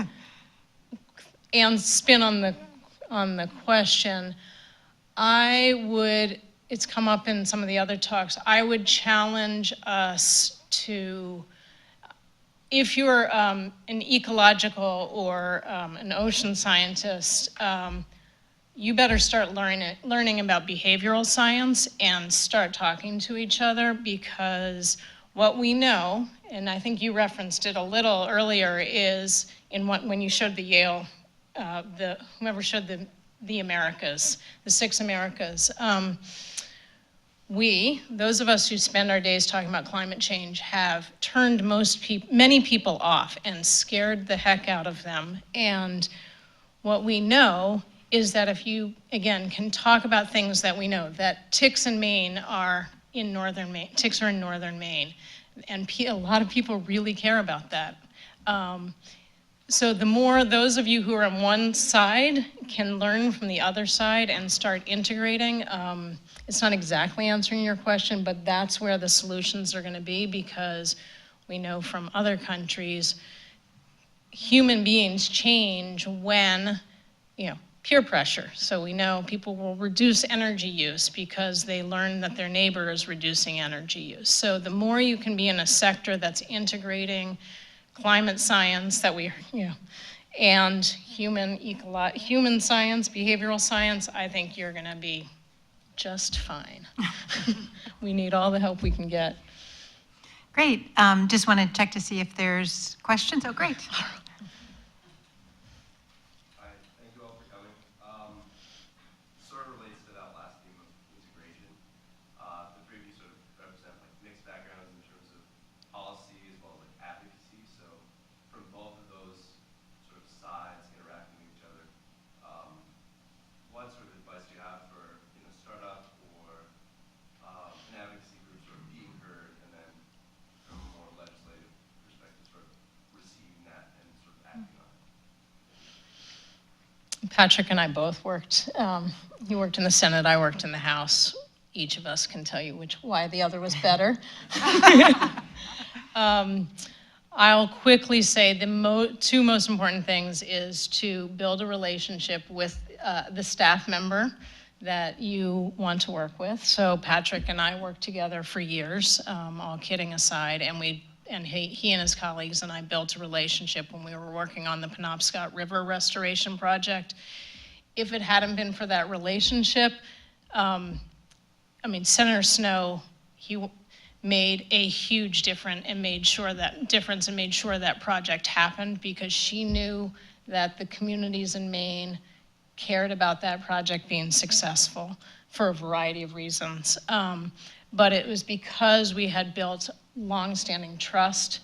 and spin on the question. It's come up in some of the other talks, I would challenge us to, if you're an ecological or an ocean scientist, you better start learning about behavioral science and start talking to each other, because what we know, and I think you referenced it a little earlier, is when you showed the Yale, whoever showed the Americas, the 6 Americas. Those of us who spend our days talking about climate change, have turned many people off and scared the heck out of them. And what we know is that if you, again, can talk about things that we know, that ticks in Maine are in northern Maine, ticks are in northern Maine, and a lot of people really care about that. So the more those of you who are on one side can learn from the other side and start integrating, it's not exactly answering your question, but that's where the solutions are going to be, because we know from other countries, human beings change when, peer pressure. So we know people will reduce energy use because they learn that their neighbor is reducing energy use. So the more you can be in a sector that's integrating climate science and human science, behavioral science, I think you're going to be just fine. We need all the help we can get. Great. Just want to check to see if there's questions. Oh, great. Patrick and I both worked. He worked in the Senate, I worked in the House. Each of us can tell you why the other was better. I'll quickly say the 2 most important things is to build a relationship with the staff member that you want to work with. So Patrick and I worked together for years, all kidding aside, and he and his colleagues and I built a relationship when we were working on the Penobscot River Restoration Project. If it hadn't been for that relationship, Senator Snowe, he made a huge difference and made sure that project happened, because she knew that the communities in Maine cared about that project being successful for a variety of reasons. But it was because we had built longstanding trust,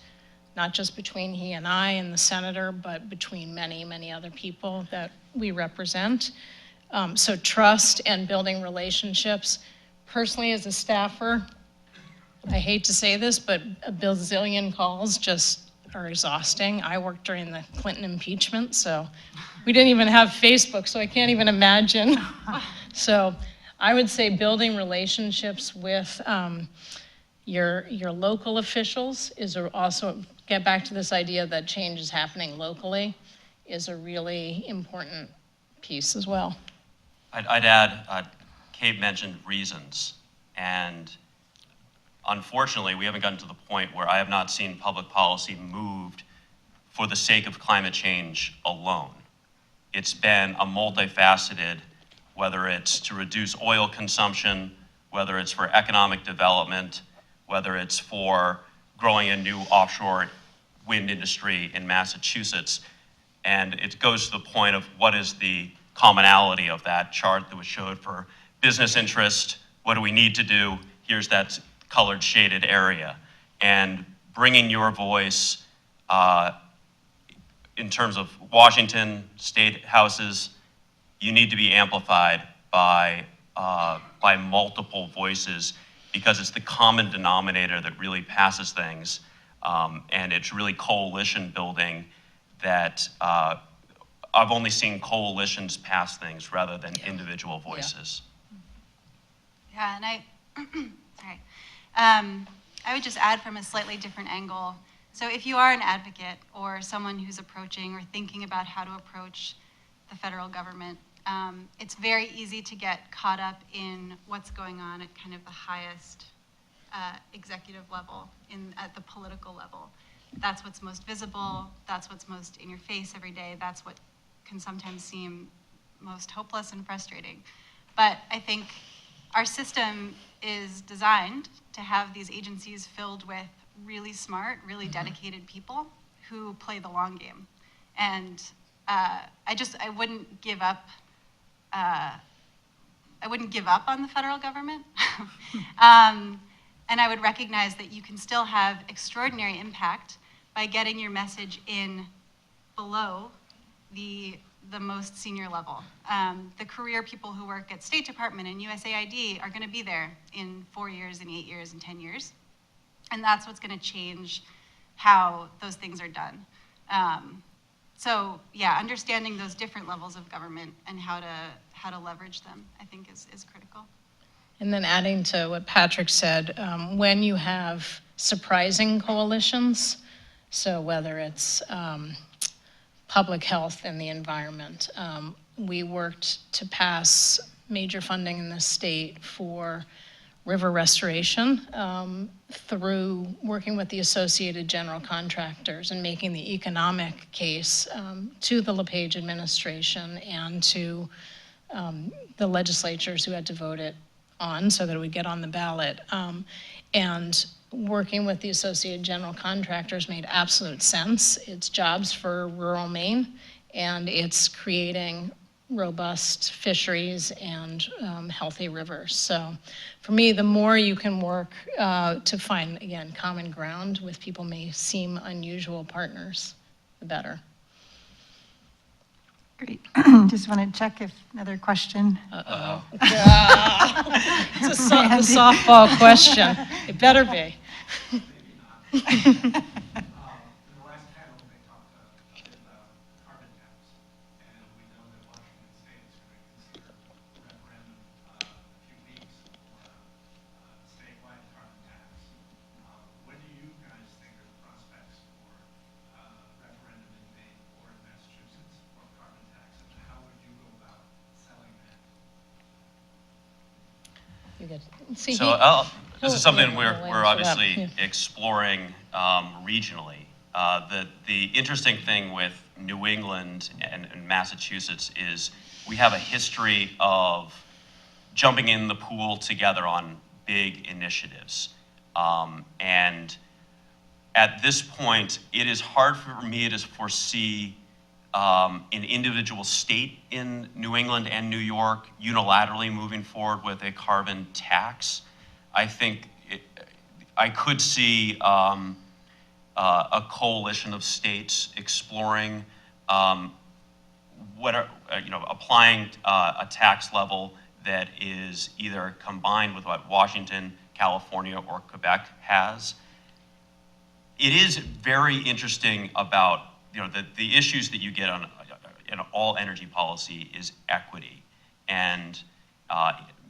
not just between he and I and the senator, but between many, many other people that we represent. So trust and building relationships. Personally, as a staffer, I hate to say this, but a bazillion calls just are exhausting. I worked during the Clinton impeachment, so we didn't even have Facebook, so I can't even imagine. So I would say building relationships with your local officials is also, get back to this idea that change is happening locally, is a really important piece as well. I'd add, Kate mentioned reasons, and unfortunately, we haven't gotten to the point where I have not seen public policy moved for the sake of climate change alone. It's been a multifaceted, whether it's to reduce oil consumption, whether it's for economic development, whether it's for growing a new offshore wind industry in Massachusetts. And it goes to the point of what is the commonality of that chart that was showed for business interest, what do we need to do, here's that colored shaded area. And bringing your voice in terms of Washington, state houses, you need to be amplified by multiple voices, because it's the common denominator that really passes things. And it's really coalition building that I've only seen coalitions pass things rather than individual voices. Yeah, and sorry. I would just add from a slightly different angle. So if you are an advocate or someone who's approaching or thinking about how to approach the federal government, it's very easy to get caught up in what's going on at kind of the highest executive level, at the political level. That's what's most visible, that's what's most in your face every day, that's what can sometimes seem most hopeless and frustrating. But I think our system is designed to have these agencies filled with really smart, really dedicated people who play the long game. And I wouldn't give up. I wouldn't give up on the federal government. And I would recognize that you can still have extraordinary impact by getting your message in below the most senior level. The career people who work at State Department and USAID are going to be there in 4 years, in 8 years, in 10 years. And that's what's going to change how those things are done. So yeah, understanding those different levels of government and how to leverage them, I think is critical. And then adding to what Patrick said, when you have surprising coalitions, so whether it's public health and the environment, we worked to pass major funding in the state for river restoration through working with the Associated General Contractors and making the economic case to the LePage administration and to the legislatures who had to vote it on so that it would get on the ballot. And working with the Associated General Contractors made absolute sense. It's jobs for rural Maine, and it's creating robust fisheries and healthy rivers. So for me, the more you can work to find, again, common ground with people may seem unusual partners, the better. Great. Just want to check if another question. Uh-oh. It's a softball question. It better be. See, this is something we're obviously yeah. exploring regionally. The interesting thing with New England and Massachusetts is we have a history of jumping in the pool together on big initiatives. And at this point, it is hard for me to foresee an individual state in New England and New York unilaterally moving forward with a carbon tax. I think I could see a coalition of states exploring applying a tax level that is either combined with what Washington, California, or Quebec has. it is very interesting about, the issues that you get on in all energy policy is equity. And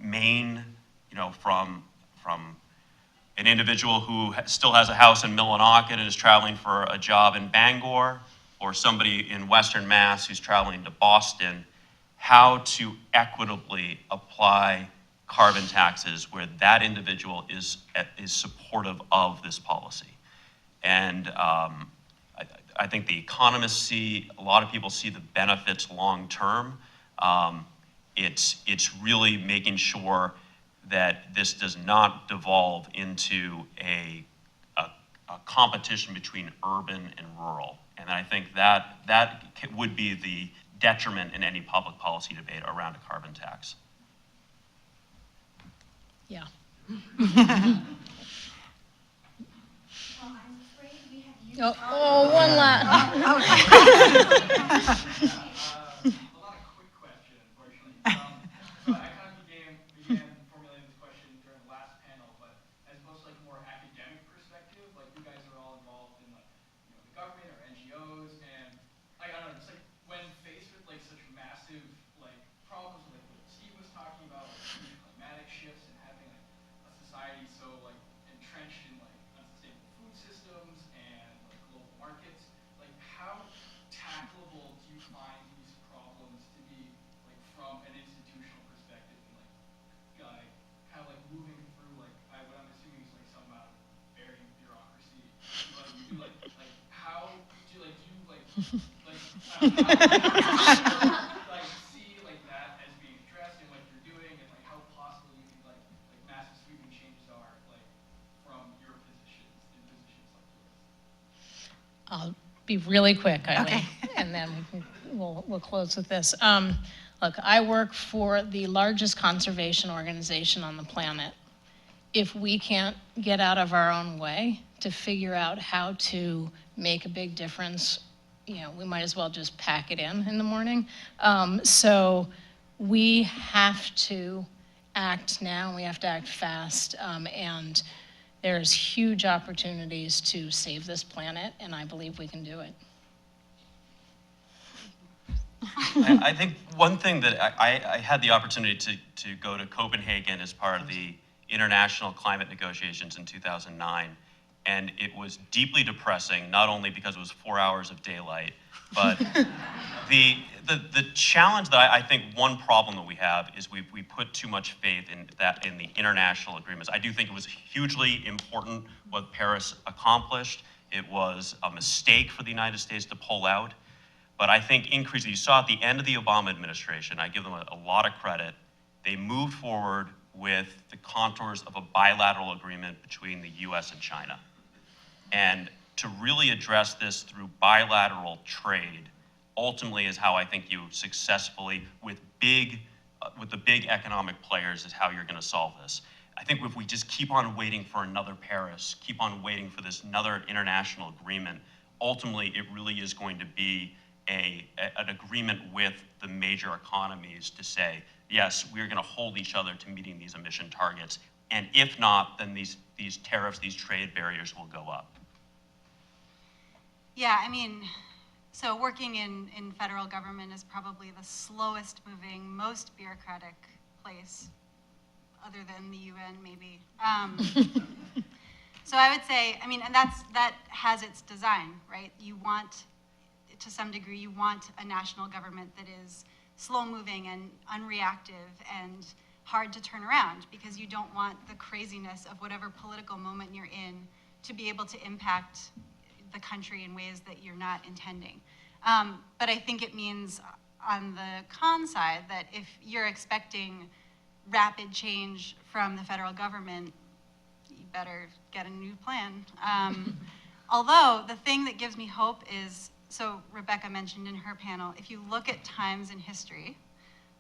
Maine, from an individual who still has a house in Millinocket and is traveling for a job in Bangor, or somebody in Western Mass who's traveling to Boston, how to equitably apply carbon taxes where that individual is supportive of this policy. And I think the economists a lot of people see the benefits long term. It's really making sure that this does not devolve into a competition between urban and rural. And I think that would be the detriment in any public policy debate around a carbon tax. Yeah. Oh, one last. A lot of quick question, unfortunately. So I kind of began formulating this question during the last panel, but as opposed to more academic perspective, you guys are all involved in the government or NGOs, and I don't know, it's when faced with such massive problems, what Steve was talking about, climatic shifts and having a society so entrenched in unsustainable food systems and global markets, how tackleable do you find these problems to be from an institutional perspective, and kind of moving through what I'm assuming is some amount of varying bureaucracy, but you do how do you see that as being addressed in what you're doing, and how possible you think massive sweeping changes are from your positions in positions like yours? I'll be really quick, Eileen, Okay. and then we'll close with this. Look, I work for the largest conservation organization on the planet. If we can't get out of our own way to figure out how to make a big difference, we might as well just pack it in the morning. So we have to act now, we have to act fast, and there's huge opportunities to save this planet, and I believe we can do it. I think one thing that I had the opportunity to go to Copenhagen as part of the international climate negotiations in 2009, and it was deeply depressing, not only because it was 4 hours of daylight, but the challenge that I think one problem that we have is we put too much faith in the international agreements. I do think it was hugely important what Paris accomplished. It was a mistake for the United States to pull out. But I think increasingly, you saw at the end of the Obama administration, I give them a lot of credit, they moved forward with the contours of a bilateral agreement between the US and China. And to really address this through bilateral trade, ultimately is how I think you successfully, with the big economic players, is how you're gonna solve this. I think if we just keep on waiting for another Paris, keep on waiting for this another international agreement, ultimately it really is going to be an agreement with the major economies to say, yes, we're going to hold each other to meeting these emission targets. And if not, then these tariffs, these trade barriers will go up. Yeah, so working in federal government is probably the slowest moving, most bureaucratic place, other than the UN maybe. So I would say, and that has its design, right? You want, to some degree, you want a national government that is slow-moving and unreactive and hard to turn around, because you don't want the craziness of whatever political moment you're in to be able to impact the country in ways that you're not intending. But I think it means, on the con side, that if you're expecting rapid change from the federal government, you better get a new plan. Although, the thing that gives me hope is, so Rebecca mentioned in her panel, if you look at times in history,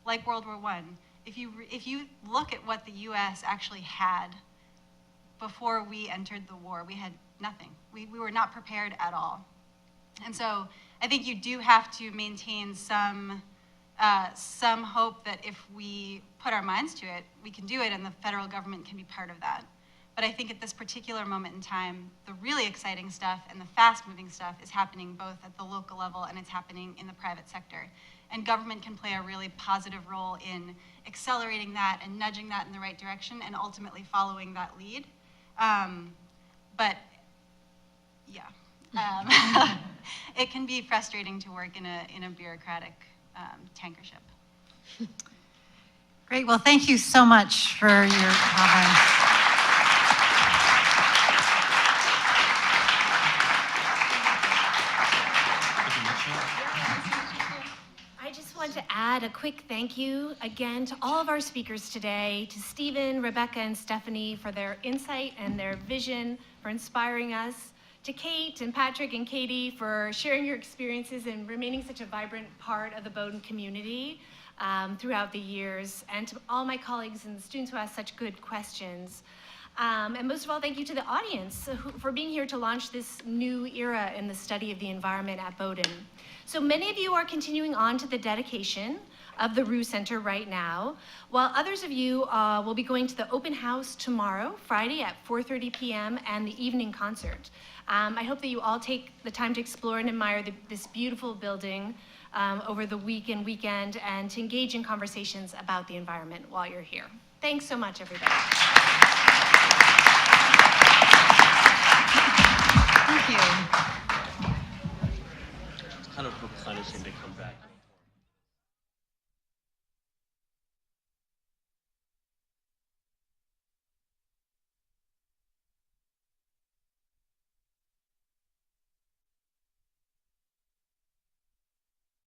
like World War I, if you look at what the US actually had before we entered the war, we had nothing. We were not prepared at all. And so I think you do have to maintain some hope that if we put our minds to it, we can do it, and the federal government can be part of that. But I think at this particular moment in time, the really exciting stuff and the fast-moving stuff is happening both at the local level and it's happening in the private sector. And government can play a really positive role in accelerating that and nudging that in the right direction and ultimately following that lead. But yeah, it can be frustrating to work in a bureaucratic tanker ship. Great. Well, thank you so much for your comments. I just want to add a quick thank you again to all of our speakers today, to Stephen, Rebecca, and Stephanie for their insight and their vision, for inspiring us, to Kate and Patrick and Katie for sharing your experiences and remaining such a vibrant part of the Bowdoin community throughout the years, and to all my colleagues and the students who asked such good questions. And most of all, thank you to the audience for being here to launch this new era in the study of the environment at Bowdoin. So many of you are continuing on to the dedication of the Rue Center right now, while others of you will be going to the open house tomorrow, Friday at 4:30 p.m. and the evening concert. I hope that you all take the time to explore and admire this beautiful building over the week and weekend, and to engage in conversations about the environment while you're here. Thanks so much, everybody. Thank you. It's kind of replenishing to come back.